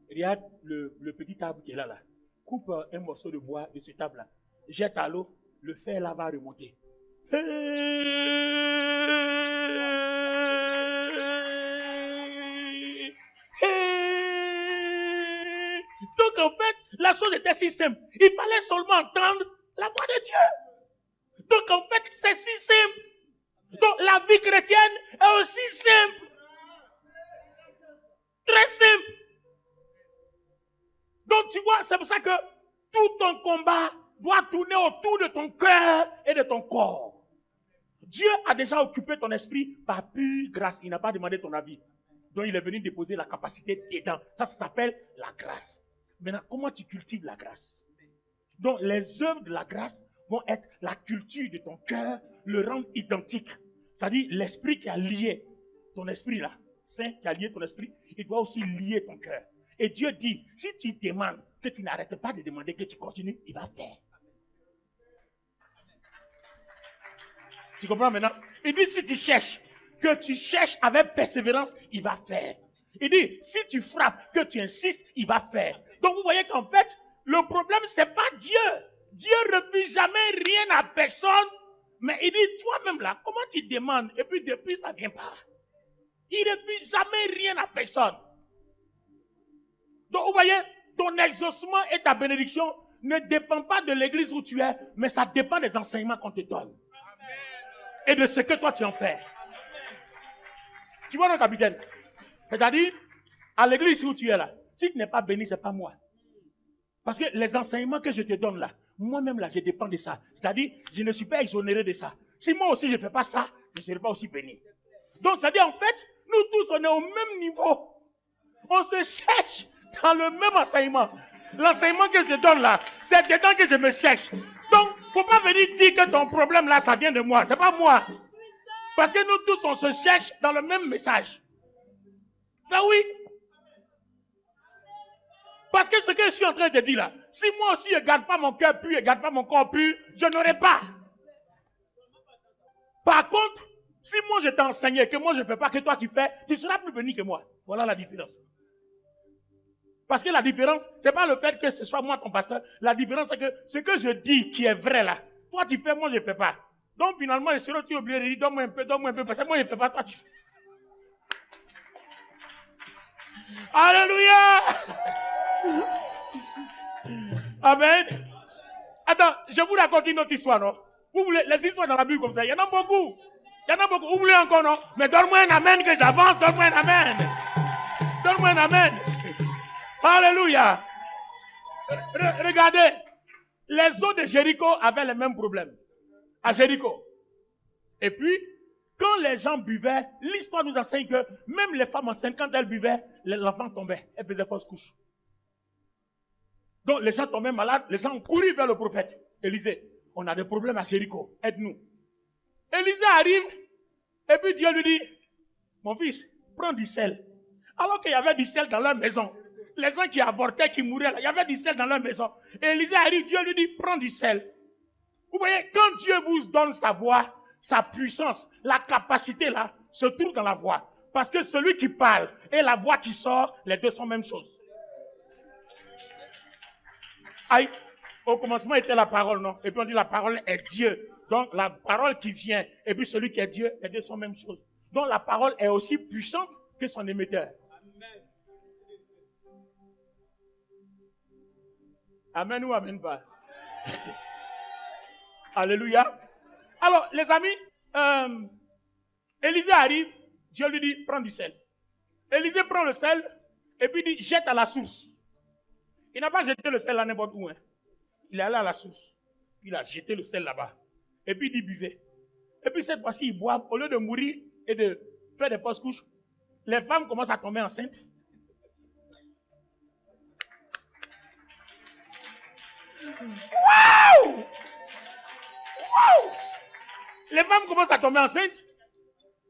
regarde le petit arbre qui est là. Coupe un morceau de bois de cet arbre-là. Jette à l'eau, le fer là va remonter. Donc en fait, la chose était si simple. Il fallait seulement entendre la voix de Dieu. Donc en fait, c'est si simple. Donc la vie chrétienne est aussi simple. Très simple. Donc tu vois, c'est pour ça que tout ton combat doit tourner autour de ton cœur et de ton corps. Dieu a déjà occupé ton esprit par pure grâce. Il n'a pas demandé ton avis. Donc il est venu déposer la capacité dedans. Ça s'appelle la grâce. Maintenant, comment tu cultives la grâce? Donc les œuvres de la grâce vont être la culture de ton cœur, le rendre identique. C'est-à-dire l'esprit qui a lié ton esprit là, Saint qui a lié ton esprit, il doit aussi lier ton cœur. Et Dieu dit, si tu demandes, que tu n'arrêtes pas de demander, que tu continues, il va faire. Tu comprends maintenant? Il dit, si tu cherches, que tu cherches avec persévérance, il va faire. Il dit, si tu frappes, que tu insistes, il va faire. Donc vous voyez qu'en fait, le problème, c'est pas Dieu. Dieu ne refuse jamais rien à personne. Mais il dit, toi-même là, comment tu demandes? Et puis depuis, ça ne vient pas. Il ne refuse jamais rien à personne. Donc, vous voyez, ton exaucement et ta bénédiction ne dépendent pas de l'église où tu es, mais ça dépend des enseignements qu'on te donne. Amen. Et de ce que toi tu en fais. Amen. Tu vois, non, capitaine? C'est-à-dire, à l'église où tu es là, si tu n'es pas béni, ce n'est pas moi. Parce que les enseignements que je te donne là, moi-même là, je dépends de ça. C'est-à-dire, je ne suis pas exonéré de ça. Si moi aussi je ne fais pas ça, je ne serai pas aussi béni. Donc, c'est-à-dire, en fait, nous tous, on est au même niveau. On se cherche dans le même enseignement. L'enseignement que je te donne là, c'est dedans que je me cherche. Donc, il ne faut pas venir dire que ton problème là, ça vient de moi. Ce n'est pas moi. Parce que nous tous, on se cherche dans le même message. Ben oui. Parce que ce que je suis en train de dire là, si moi aussi je ne garde pas mon cœur pur, je ne garde pas mon corps pur, je n'aurai pas. Par contre, si moi je t'ai enseigné que moi je ne fais pas, que toi tu fais, tu seras plus béni que moi. Voilà la différence. Parce que la différence, ce n'est pas le fait que ce soit moi ton pasteur. La différence, c'est que ce que je dis qui est vrai là, toi tu fais, moi je ne fais pas. Donc finalement, je serai obligé de dire, donne-moi un peu, parce que moi je ne fais pas, toi tu fais. Alléluia! Amen. Attends, je vous raconte une autre histoire, non? Vous voulez les histoires dans la Bible comme ça? Il y en a beaucoup. Il y en a beaucoup. Vous voulez encore, non? Mais donne-moi un amen que j'avance. Donne-moi un amen. Donne-moi un amen. Alléluia. Regardez. Les eaux de Jéricho avaient les mêmes problèmes. À Jéricho. Et puis, quand les gens buvaient, l'histoire nous enseigne que même les femmes enceintes, quand elles buvaient, l'enfant tombait. Elles faisaient fausse couche. Donc les gens tombaient malades, les gens ont couru vers le prophète. Élisée, on a des problèmes à Jéricho, aide-nous. Élisée arrive, et puis Dieu lui dit, mon fils, prends du sel. Alors qu'il y avait du sel dans leur maison. Les gens qui avortaient, qui mouraient, là, il y avait du sel dans leur maison. Et Élisée arrive, Dieu lui dit, prends du sel. Vous voyez, quand Dieu vous donne sa voix, sa puissance, la capacité là, se trouve dans la voix. Parce que celui qui parle et la voix qui sort, les deux sont la même chose. Aïe, au commencement était la parole, non? Et puis on dit la parole est Dieu. Donc la parole qui vient, et puis celui qui est Dieu, les deux sont la même chose. Donc la parole est aussi puissante que son émetteur. Amen. Amen ou amen pas? Alléluia. Alors les amis, Élisée arrive, Dieu lui dit, prends du sel. Élisée prend le sel, et puis dit, jette à la source. Il n'a pas jeté le sel là n'importe où. Hein. Il est allé à la source. Il a jeté le sel là-bas. Et puis il dit, buvez. Et puis cette fois-ci, ils boivent. Au lieu de mourir et de faire des fausses couches, les femmes commencent à tomber enceintes. Waouh! Waouh! Les femmes commencent à tomber enceintes.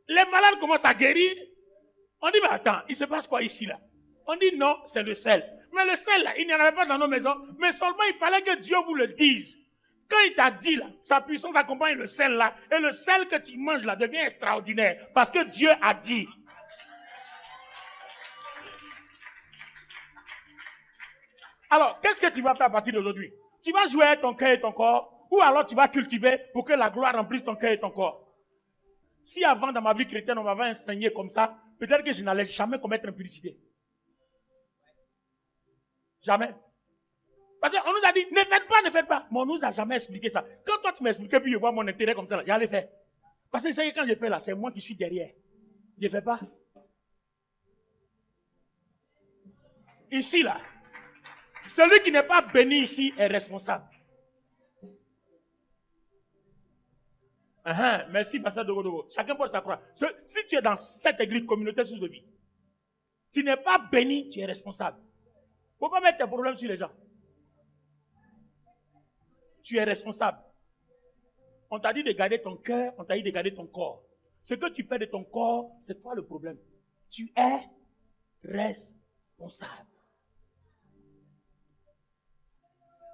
Les malades commencent à guérir. On dit, mais attends, il se passe quoi ici là? On dit, non, c'est le sel. Mais le sel, là, il n'y en avait pas dans nos maisons. Mais seulement, il fallait que Dieu vous le dise. Quand il t'a dit, là, sa puissance accompagne le sel, là. Et le sel que tu manges, là, devient extraordinaire. Parce que Dieu a dit. Alors, qu'est-ce que tu vas faire à partir d'aujourd'hui? Tu vas jouer avec ton cœur et ton corps. Ou alors tu vas cultiver pour que la gloire remplisse ton cœur et ton corps. Si avant, dans ma vie chrétienne, on m'avait enseigné comme ça, peut-être que je n'allais jamais commettre impudicité. Jamais. Parce qu'on nous a dit, ne faites pas, ne faites pas. Mais on nous a jamais expliqué ça. Quand toi tu m'expliques, puis je vois mon intérêt comme ça, j'allais faire. Parce que c'est que quand je fais là, c'est moi qui suis derrière. Je ne fais pas. Ici, là, celui qui n'est pas béni ici est responsable. Merci, pasteur Dogo. Chacun porte sa croix. Si tu es dans cette église communautaire sous de vie, tu n'es pas béni, tu es responsable. Il ne faut pas mettre tes problèmes sur les gens. Tu es responsable. On t'a dit de garder ton cœur, on t'a dit de garder ton corps. Ce que tu fais de ton corps, c'est toi le problème. Tu es responsable.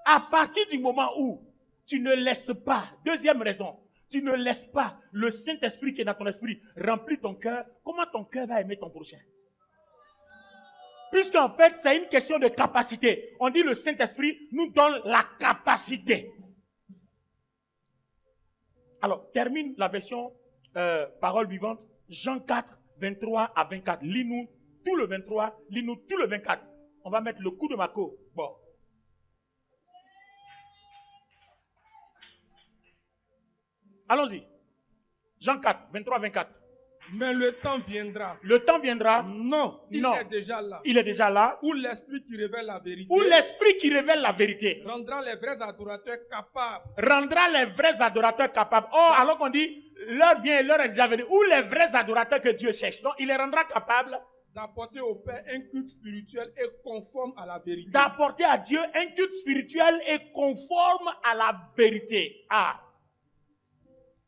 À partir du moment où tu ne laisses pas, deuxième raison, tu ne laisses pas le Saint-Esprit qui est dans ton esprit remplir ton cœur, comment ton cœur va aimer ton prochain? Puisqu'en fait, c'est une question de capacité. On dit le Saint-Esprit nous donne la capacité. Alors, termine la version parole vivante, Jean 4, 23 à 24. Lis-nous tout le 23, lis-nous tout le 24. On va mettre le coup de Marco. Bon. Allons-y. Jean 4, 23 à 24. Mais le temps viendra. Le temps viendra. Non, il est déjà là. Il est déjà là. Où l'Esprit qui révèle la vérité. Où l'Esprit qui révèle la vérité. Rendra les vrais adorateurs capables. Rendra les vrais adorateurs capables. Oh, alors qu'on dit, l'heure vient et l'heure est déjà venue. Où les vrais adorateurs que Dieu cherche. Donc, il les rendra capables d'apporter au Père un culte spirituel et conforme à la vérité. D'apporter à Dieu un culte spirituel et conforme à la vérité. Ah.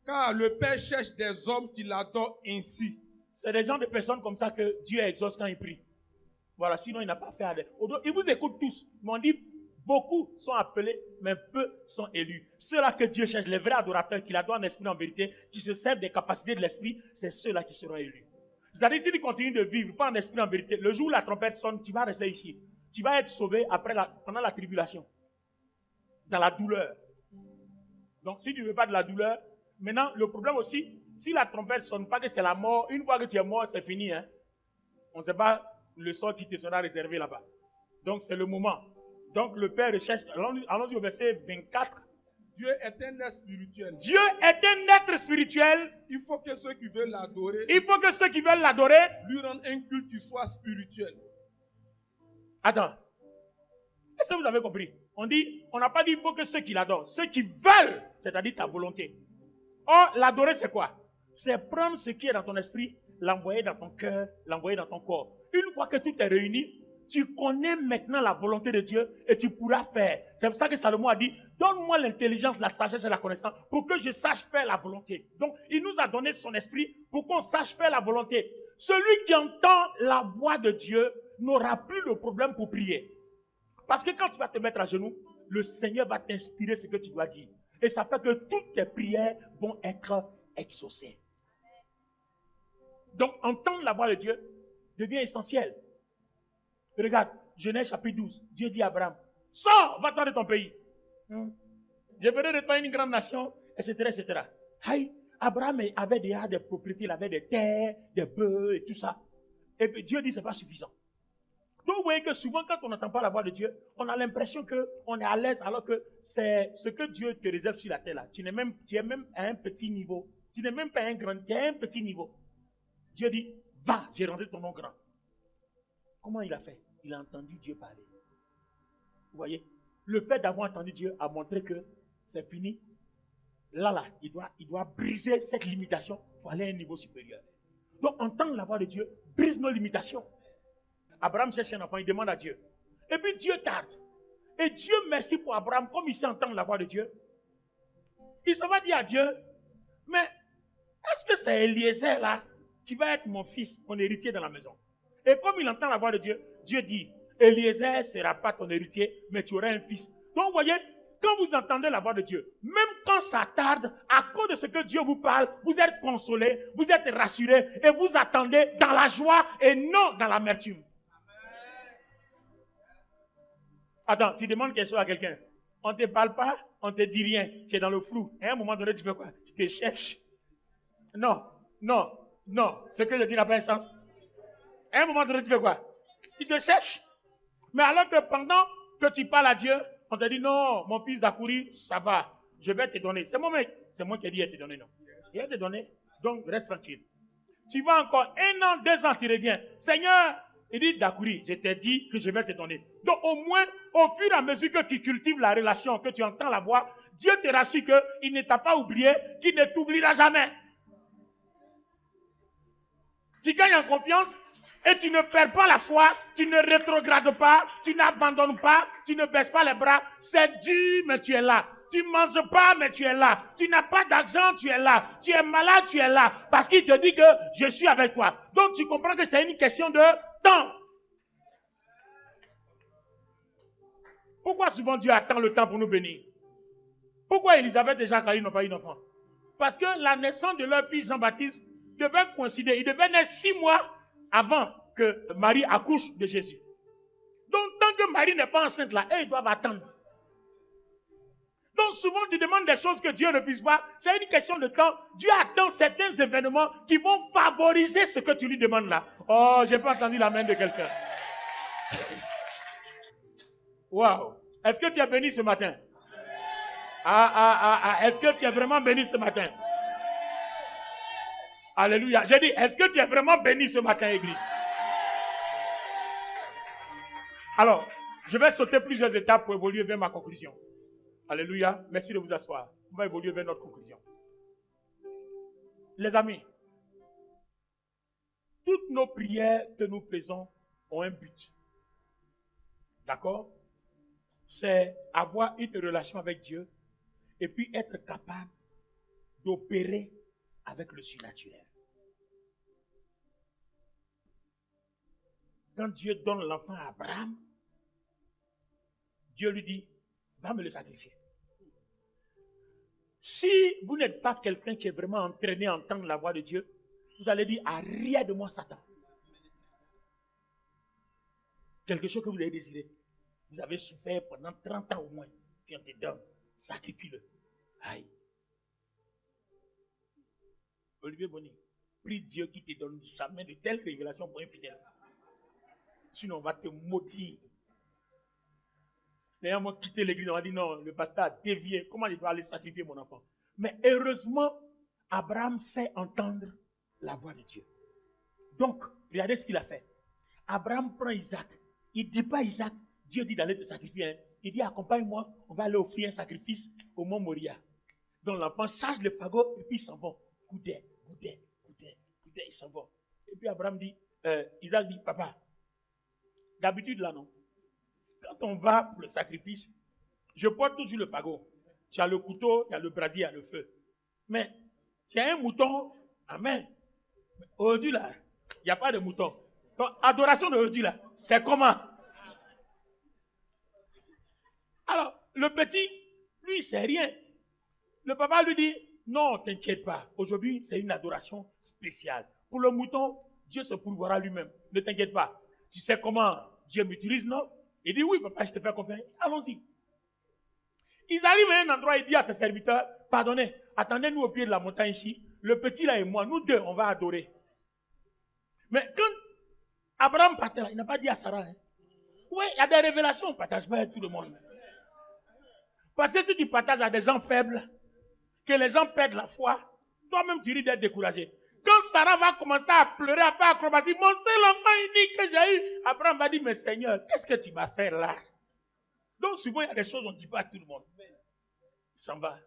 Car le Père cherche des hommes qui l'adorent ainsi. C'est des gens, des personnes comme ça que Dieu exauce quand il prie. Voilà, sinon il n'a pas fait à des... Ils vous écoutent tous, mais on dit beaucoup sont appelés, mais peu sont élus. Ceux-là que Dieu cherche, les vrais adorateurs qui l'adorent en esprit en vérité, qui se servent des capacités de l'esprit, c'est ceux-là qui seront élus. C'est-à-dire, si tu continues de vivre pas en esprit en vérité, le jour où la trompette sonne, tu vas rester ici. Tu vas être sauvé pendant la tribulation. Dans la douleur. Donc, si tu ne veux pas de la douleur, maintenant, le problème aussi, si la trompette ne sonne pas que c'est la mort, une fois que tu es mort, c'est fini. Hein? On ne sait pas le sort qui te sera réservé là-bas. Donc, c'est le moment. Donc, le Père recherche. Allons-y au verset 24. Dieu est un être spirituel. Dieu est un être spirituel. Il faut que ceux qui veulent l'adorer. Il faut que ceux qui veulent l'adorer lui rendent un culte qui soit spirituel. Attends. Est-ce que vous avez compris? On n'a pas dit il faut que ceux qui l'adorent, ceux qui veulent, c'est-à-dire ta volonté. Or, l'adorer, c'est quoi? C'est prendre ce qui est dans ton esprit, l'envoyer dans ton cœur, l'envoyer dans ton corps. Une fois que tout est réuni, tu connais maintenant la volonté de Dieu et tu pourras faire. C'est pour ça que Salomon a dit, donne-moi l'intelligence, la sagesse et la connaissance pour que je sache faire la volonté. Donc, il nous a donné son esprit pour qu'on sache faire la volonté. Celui qui entend la voix de Dieu n'aura plus de problème pour prier. Parce que quand tu vas te mettre à genoux, le Seigneur va t'inspirer ce que tu dois dire. Et ça fait que toutes tes prières vont être exaucées. Donc, entendre la voix de Dieu devient essentiel. Regarde, Genèse chapitre 12. Dieu dit à Abraham, sors, va-t'en de ton pays. Je ferai de toi une grande nation, etc. etc. Aïe, Abraham avait déjà des propriétés, il avait des terres, des bœufs et tout ça. Et puis Dieu dit que ce n'est pas suffisant. Donc vous voyez que souvent quand on n'entend pas la voix de Dieu, on a l'impression qu'on est à l'aise alors que c'est ce que Dieu te réserve sur la terre là. Tu es même à un petit niveau. Tu n'es même pas un grand, tu es à un petit niveau. Dieu dit, va, j'ai rendu ton nom grand. Comment il a fait? Il a entendu Dieu parler. Vous voyez? Le fait d'avoir entendu Dieu a montré que c'est fini. Là, il doit briser cette limitation pour aller à un niveau supérieur. Donc, entendre la voix de Dieu brise nos limitations. Abraham cherche un enfant, il demande à Dieu. Et puis Dieu tarde. Et Dieu merci pour Abraham, comme il sait entendre la voix de Dieu. Il se va dire à Dieu, mais est-ce que c'est Eliezer là qui va être mon fils, mon héritier dans la maison? Et comme il entend la voix de Dieu, Dieu dit, Eliezer ne sera pas ton héritier, mais tu auras un fils. Donc vous voyez, quand vous entendez la voix de Dieu, même quand ça tarde, à cause de ce que Dieu vous parle, vous êtes consolé, vous êtes rassuré et vous attendez dans la joie et non dans l'amertume. Attends, tu demandes quelque chose à quelqu'un. On ne te parle pas, on ne te dit rien. Tu es dans le flou. Et à un moment donné, tu fais quoi? Tu te cherches. Non. Ce que je dis n'a pas un sens. À un moment donné, tu fais quoi? Tu te cherches. Mais alors que pendant que tu parles à Dieu, on te dit non, mon fils Dakouri, ça va. Je vais te donner. C'est moi qui ai dit, il va te donner, non. Il va te donner. Donc, reste tranquille. Tu vas encore 1 an, 2 ans, tu reviens. Seigneur, il dit, Dakouri, je t'ai dit que je vais te donner. Donc, au moins, au fur et à mesure que tu cultives la relation, que tu entends la voix, Dieu te rassure qu'il ne t'a pas oublié, qu'il ne t'oubliera jamais. Tu gagnes en confiance et tu ne perds pas la foi, tu ne rétrogrades pas, tu n'abandonnes pas, tu ne baisses pas les bras. C'est dur, mais tu es là. Tu ne manges pas, mais tu es là. Tu n'as pas d'argent, tu es là. Tu es malade, tu es là. Parce qu'il te dit que je suis avec toi. Donc, tu comprends que c'est une question de temps. Pourquoi souvent Dieu attend le temps pour nous bénir? Pourquoi Élisabeth et Zacharie n'ont pas eu d'enfant? Parce que la naissance de leur fils Jean-Baptiste devait coïncider. Il devait naître 6 mois avant que Marie accouche de Jésus. que Marie n'est pas enceinte là, eux, ils doivent attendre. Donc souvent, tu demandes des choses que Dieu ne puisse pas. C'est une question de temps. Dieu attend certains événements qui vont favoriser ce que tu lui demandes là. Oh, j'ai pas entendu la main de quelqu'un. Waouh. Est-ce que tu es béni ce matin? Est-ce que tu es vraiment béni ce matin? Alléluia. J'ai dit, est-ce que tu es vraiment béni ce matin, Église? Alors, je vais sauter plusieurs étapes pour évoluer vers ma conclusion. Alléluia. Merci de vous asseoir. On va évoluer vers notre conclusion. Les amis, toutes nos prières que nous faisons ont un but. D'accord? C'est avoir une relation avec Dieu et puis être capable d'opérer avec le surnaturel. Quand Dieu donne l'enfant à Abraham, Dieu lui dit, va me le sacrifier. Si vous n'êtes pas quelqu'un qui est vraiment entraîné à entendre la voix de Dieu, vous allez dire, arrière de moi Satan. Quelque chose que vous avez désiré. Vous avez souffert pendant 30 ans au moins. Puis on te donne, sacrifie-le. Aïe. Olivier Bonny, prie Dieu qui te donne jamais de telles révélations pour un fidèle. Sinon on va te maudire. D'ailleurs, moi, quitter l'église, on va dire non, le pasteur a dévié. Comment il doit aller sacrifier mon enfant? Mais heureusement, Abraham sait entendre la voix de Dieu. Donc, regardez ce qu'il a fait. Abraham prend Isaac. Il ne dit pas Isaac, Dieu dit d'aller te sacrifier. Hein. Il dit, accompagne-moi, on va aller offrir un sacrifice au mont Moria. Donc l'enfant charge le fagot et puis ils s'en vont. Goudé, ils s'en vont. Et puis Abraham dit, Isaac dit, papa, d'habitude là non. Quand on va pour le sacrifice, je porte toujours le fagot. Tu as le couteau, il y a le brasier, il y a le feu. Mais tu as un mouton, amen. Aujourd'hui là, il n'y a pas de mouton. Donc, adoration d'aujourd'hui là, c'est comment? Alors, le petit, lui, il sait rien. Le papa lui dit, non, t'inquiète pas. Aujourd'hui, c'est une adoration spéciale. Pour le mouton, Dieu se pourvoira lui-même. Ne t'inquiète pas. Tu sais comment Dieu m'utilise, non? Il dit, oui, papa, je te fais confiance. Allons-y. Ils arrivent à un endroit, il dit à ses serviteurs, pardonnez, attendez-nous au pied de la montagne ici. Le petit là et moi, nous deux, on va adorer. Mais quand Abraham partait là, il n'a pas dit à Sarah. Hein. Oui, il y a des révélations, on ne partage pas avec tout le monde. Parce que si tu partages à des gens faibles, que les gens perdent la foi, toi-même tu risques d'être découragé. Quand Sarah va commencer à pleurer, à faire acrobatie, mon seul enfant unique que j'ai eu, Abraham va dire, mais Seigneur, qu'est-ce que tu vas faire là? Donc souvent il y a des choses qu'on ne dit pas à tout le monde. Il s'en va.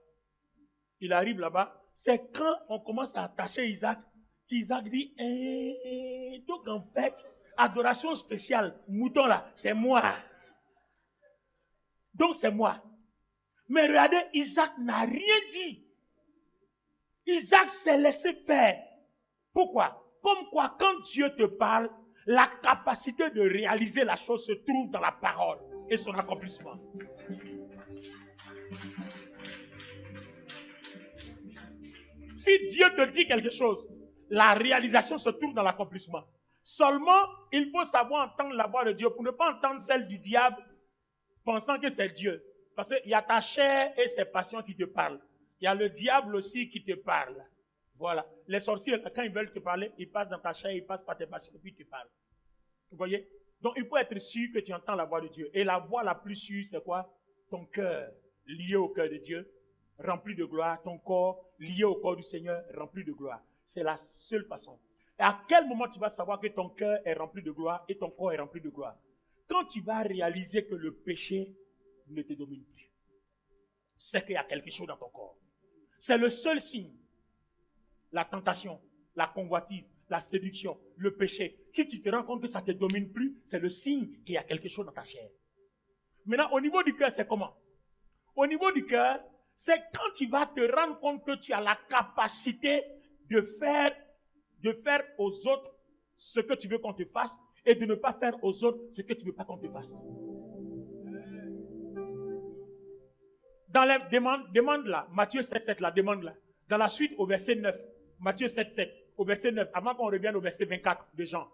Il arrive là-bas. C'est quand on commence à attacher Isaac, qu'Isaac dit, donc en fait, adoration spéciale, mouton là, c'est moi. Donc c'est moi. Mais regardez, Isaac n'a rien dit. Isaac s'est laissé faire. Pourquoi? Comme quoi, quand Dieu te parle, la capacité de réaliser la chose se trouve dans la parole et son accomplissement. Si Dieu te dit quelque chose, la réalisation se trouve dans l'accomplissement. Seulement, il faut savoir entendre la voix de Dieu pour ne pas entendre celle du diable pensant que c'est Dieu. Parce qu'il y a ta chair et ses passions qui te parlent. Il y a le diable aussi qui te parle. Voilà. Les sorciers, quand ils veulent te parler, ils passent dans ta chair, ils passent par tes passions et puis ils te parlent. Vous voyez? Donc il faut être sûr que tu entends la voix de Dieu. Et la voix la plus sûre, c'est quoi? Ton cœur lié au cœur de Dieu, rempli de gloire. Ton corps lié au corps du Seigneur, rempli de gloire. C'est la seule façon. Et à quel moment tu vas savoir que ton cœur est rempli de gloire et ton corps est rempli de gloire? Quand tu vas réaliser que le péché ne te domine plus. C'est qu'il y a quelque chose dans ton corps. C'est le seul signe. La tentation, la convoitise, la séduction, le péché. Si tu te rends compte que ça ne te domine plus, c'est le signe qu'il y a quelque chose dans ta chair. Maintenant, au niveau du cœur, c'est comment? Au niveau du cœur, c'est quand tu vas te rendre compte que tu as la capacité de faire aux autres ce que tu veux qu'on te fasse et de ne pas faire aux autres ce que tu ne veux pas qu'on te fasse. Dans la demande là, Matthieu 7,7, la demande là. Dans la suite, au verset 9, Matthieu 7,7, au verset 9, avant qu'on revienne au verset 24 de Jean.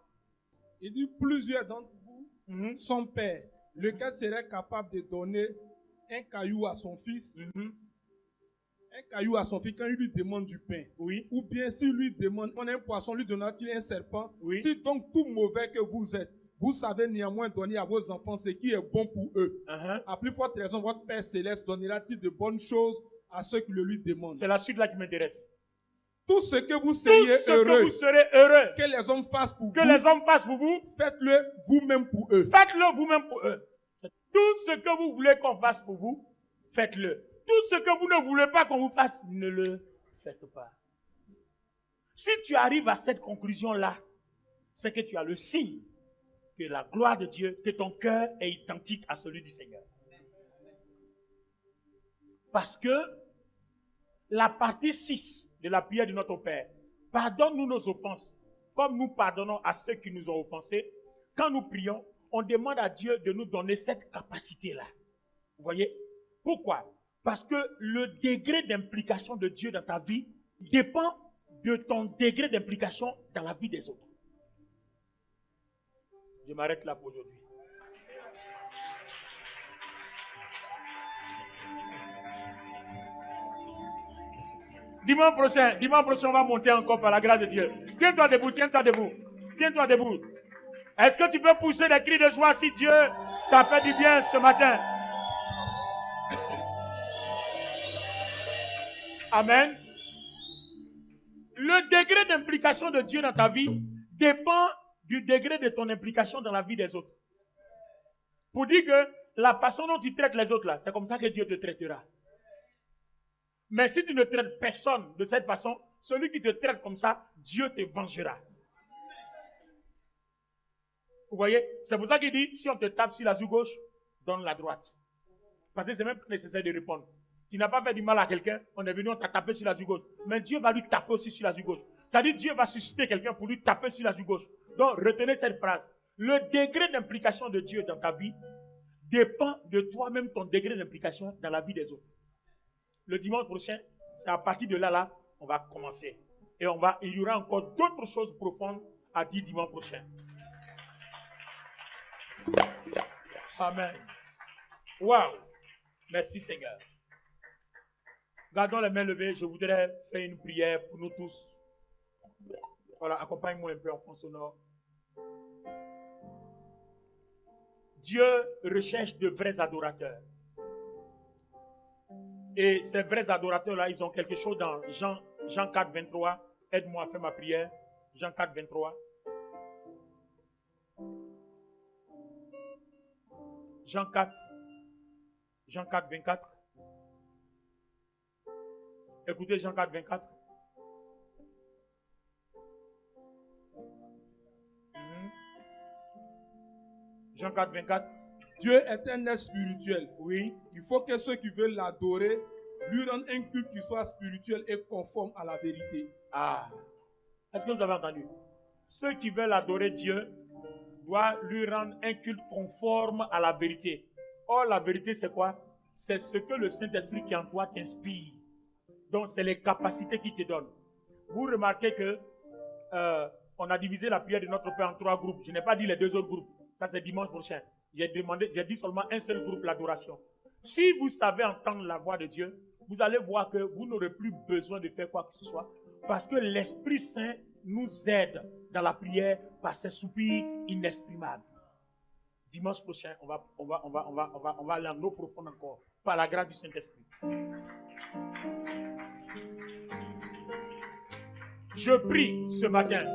Il dit, plusieurs d'entre vous sont pères, lequel serait capable de donner un caillou à son fils, un caillou à son fils quand il lui demande du pain. Oui. Ou bien s'il lui demande un poisson, lui donnera-t-il un serpent? Oui. Si donc tout mauvais que vous êtes, vous savez néanmoins donner à vos enfants ce qui est bon pour eux. À plus forte raison, votre Père Céleste donnera-t-il de bonnes choses à ceux qui le lui demandent. C'est la suite là qui m'intéresse. Tout ce que vous seriez heureux, que les hommes fassent pour vous, faites-le vous-même pour eux. Faites-le vous-même pour eux. Tout ce que vous voulez qu'on fasse pour vous, faites-le. Tout ce que vous ne voulez pas qu'on vous fasse, ne le faites pas. Si tu arrives à cette conclusion-là, c'est que tu as le signe que la gloire de Dieu, que ton cœur est identique à celui du Seigneur. Parce que la partie 6 de la prière de notre Père, pardonne-nous nos offenses, comme nous pardonnons à ceux qui nous ont offensés. Quand nous prions, on demande à Dieu de nous donner cette capacité-là. Vous voyez? Pourquoi? Parce que le degré d'implication de Dieu dans ta vie dépend de ton degré d'implication dans la vie des autres. Je m'arrête là pour aujourd'hui. Dimanche prochain, on va monter encore par la grâce de Dieu. Tiens-toi debout, tiens-toi debout. Tiens-toi debout. Est-ce que tu peux pousser des cris de joie si Dieu t'a fait du bien ce matin? Amen. Le degré d'implication de Dieu dans ta vie dépend du degré de ton implication dans la vie des autres. Pour dire que la façon dont tu traites les autres là, c'est comme ça que Dieu te traitera. Mais si tu ne traites personne de cette façon, celui qui te traite comme ça, Dieu te vengera. Vous voyez? C'est pour ça qu'il dit, si on te tape sur la joue gauche, donne la droite. Parce que c'est même pas nécessaire de répondre. Tu n'as pas fait du mal à quelqu'un, on est venu, on t'a tapé sur la joue gauche. Mais Dieu va lui taper aussi sur la joue gauche. C'est-à-dire Dieu va susciter quelqu'un pour lui taper sur la joue gauche. Donc retenez cette phrase. Le degré d'implication de Dieu dans ta vie dépend de toi-même, ton degré d'implication dans la vie des autres. Le dimanche prochain, c'est à partir de là, on va commencer. Et il y aura encore d'autres choses profondes à dire dimanche prochain. Amen. Waouh. Merci Seigneur. Gardons les mains levées. Je voudrais faire une prière pour nous tous. Voilà, accompagne-moi un peu en fond sonore. Dieu recherche de vrais adorateurs. Et ces vrais adorateurs-là, ils ont quelque chose dans Jean 4, 23. Aide-moi à faire ma prière. Jean 4, 23. Jean 4, 24. Écoutez Jean 4, 24. Jean 4, 24. Dieu est un être spirituel. Oui. Il faut que ceux qui veulent l'adorer lui rendent un culte qui soit spirituel et conforme à la vérité. Ah. Est-ce que vous avez entendu? Ceux qui veulent adorer Dieu doivent lui rendre un culte conforme à la vérité. Or, la vérité, c'est quoi? C'est ce que le Saint-Esprit qui en toi t'inspire. Donc, c'est les capacités qu'il te donne. Vous remarquez que on a divisé la prière de notre Père en 3 groupes. Je n'ai pas dit les 2 autres groupes. Ça, c'est dimanche prochain. J'ai dit seulement un seul groupe, l'adoration. Si vous savez entendre la voix de Dieu, vous allez voir que vous n'aurez plus besoin de faire quoi que ce soit, parce que l'Esprit Saint nous aide dans la prière par ses soupirs inexprimables. Dimanche prochain, on va aller en eau profonde encore, par la grâce du Saint-Esprit. Je prie ce matin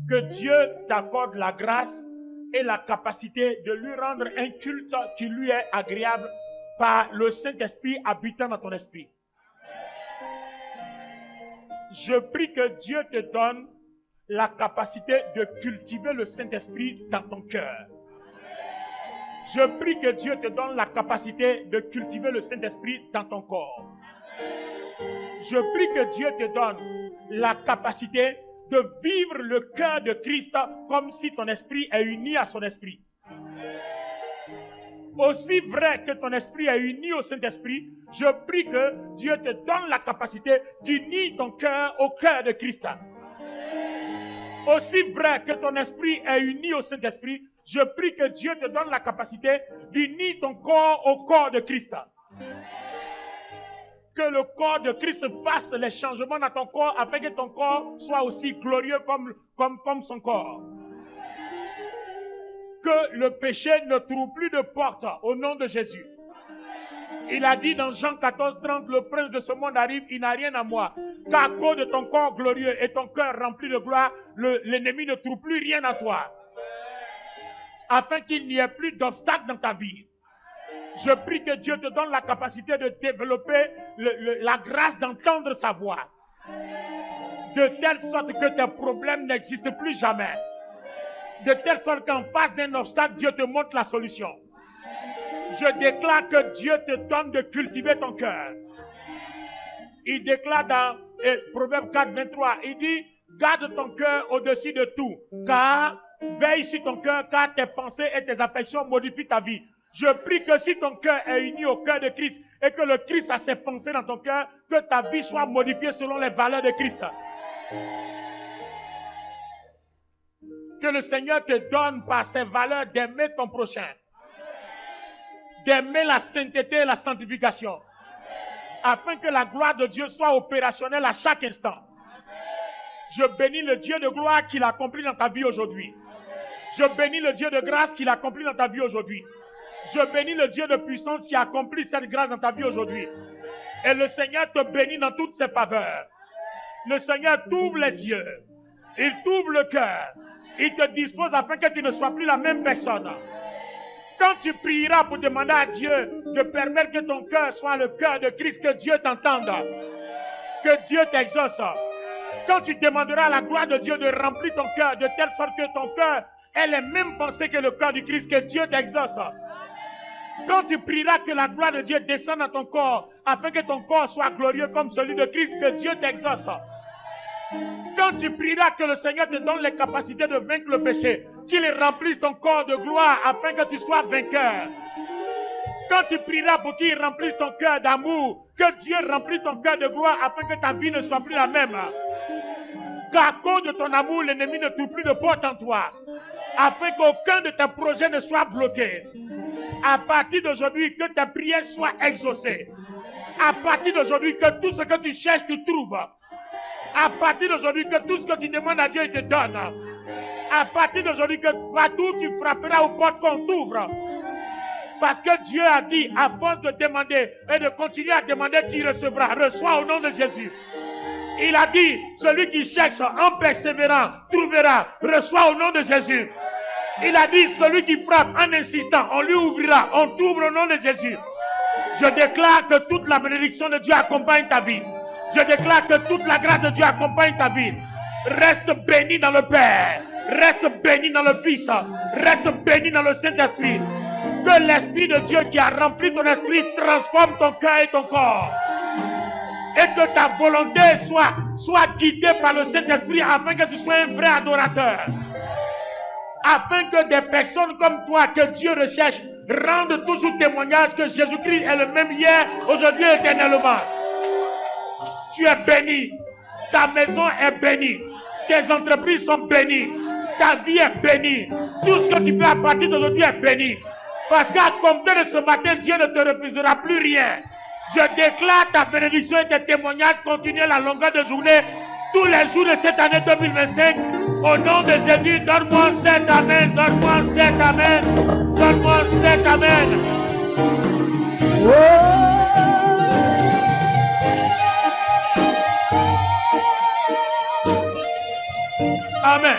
que Dieu t'accorde la grâce et la capacité de lui rendre un culte qui lui est agréable par le Saint-Esprit habitant dans ton esprit. Je prie que Dieu te donne la capacité de cultiver le Saint-Esprit dans ton cœur. Je prie que Dieu te donne la capacité de cultiver le Saint-Esprit dans ton corps. Je prie que Dieu te donne la capacité de vivre le cœur de Christ comme si ton esprit est uni à son esprit. Aussi vrai que ton esprit est uni au Saint-Esprit, je prie que Dieu te donne la capacité d'unir ton cœur au cœur de Christ. Aussi vrai que ton esprit est uni au Saint-Esprit, Je prie que Dieu te donne la capacité d'unir ton corps au corps de Christ. Que le corps de Christ fasse les changements dans ton corps afin que ton corps soit aussi glorieux comme son corps. Que le péché ne trouve plus de porte au nom de Jésus. Il a dit dans Jean 14:30, le prince de ce monde arrive, il n'a rien à moi. Car à cause de ton corps glorieux et ton cœur rempli de gloire, l'ennemi ne trouve plus rien à toi. Afin qu'il n'y ait plus d'obstacles dans ta vie. Je prie que Dieu te donne la capacité de développer la grâce d'entendre sa voix. De telle sorte que tes problèmes n'existent plus jamais. De telle sorte qu'en face d'un obstacle, Dieu te montre la solution. Je déclare que Dieu te donne de cultiver ton cœur. Il déclare dans Proverbe 4:23, il dit, garde ton cœur au-dessus de tout, car veille sur ton cœur, car tes pensées et tes affections modifient ta vie. Je prie que si ton cœur est uni au cœur de Christ et que le Christ a ses pensées dans ton cœur, que ta vie soit modifiée selon les valeurs de Christ. Que le Seigneur te donne par ses valeurs d'aimer ton prochain, d'aimer la sainteté et la sanctification, afin que la gloire de Dieu soit opérationnelle à chaque instant. Je bénis le Dieu de gloire qui l'accomplit dans ta vie aujourd'hui. Je bénis le Dieu de grâce qui l'accomplit dans ta vie aujourd'hui. Je bénis le Dieu de puissance qui accomplit cette grâce dans ta vie aujourd'hui. Et le Seigneur te bénit dans toutes ses faveurs. Le Seigneur t'ouvre les yeux. Il t'ouvre le cœur. Il te dispose afin que tu ne sois plus la même personne. Quand tu prieras pour demander à Dieu de permettre que ton cœur soit le cœur de Christ, que Dieu t'entende, que Dieu t'exauce. Quand tu demanderas à la gloire de Dieu de remplir ton cœur de telle sorte que ton cœur ait les mêmes pensées que le cœur du Christ, que Dieu t'exauce. Quand tu prieras que la gloire de Dieu descende dans ton corps, afin que ton corps soit glorieux comme celui de Christ, que Dieu t'exauce. Quand tu prieras que le Seigneur te donne les capacités de vaincre le péché, qu'il remplisse ton corps de gloire afin que tu sois vainqueur. Quand tu prieras pour qu'il remplisse ton cœur d'amour, que Dieu remplisse ton cœur de gloire afin que ta vie ne soit plus la même. Qu'à cause de ton amour, l'ennemi ne trouve plus de porte en toi, afin qu'aucun de tes projets ne soit bloqué. À partir d'aujourd'hui, que tes prières soient exaucées. À partir d'aujourd'hui, que tout ce que tu cherches, tu trouves. À partir d'aujourd'hui, que tout ce que tu demandes à Dieu, il te donne. À partir d'aujourd'hui, que partout tu frapperas aux portes qu'on t'ouvre. Parce que Dieu a dit, à force de demander et de continuer à demander, tu recevras. Reçois au nom de Jésus. Il a dit, celui qui cherche en persévérant, trouvera. Reçois au nom de Jésus. Il a dit, celui qui frappe en insistant, on lui ouvrira. On t'ouvre au nom de Jésus. Je déclare que toute la bénédiction de Dieu accompagne ta vie. Je déclare que toute la grâce de Dieu accompagne ta vie. Reste béni dans le Père. Reste béni dans le Fils. Reste béni dans le Saint-Esprit. Que l'Esprit de Dieu qui a rempli ton esprit transforme ton cœur et ton corps. Et que ta volonté soit guidée par le Saint-Esprit afin que tu sois un vrai adorateur. Afin que des personnes comme toi que Dieu recherche rendent toujours témoignage que Jésus-Christ est le même hier, aujourd'hui et éternellement. Tu es béni. Ta maison est bénie. Tes entreprises sont bénies. Ta vie est bénie. Tout ce que tu fais à partir d'aujourd'hui est béni. Parce qu'à compter de ce matin, Dieu ne te refusera plus rien. Je déclare ta bénédiction et tes témoignages continuels à longueur de journée, tous les jours de cette année 2025. Au nom de Jésus, donne-moi cet amen, donne-moi cet amen, donne-moi cet amen. Amen.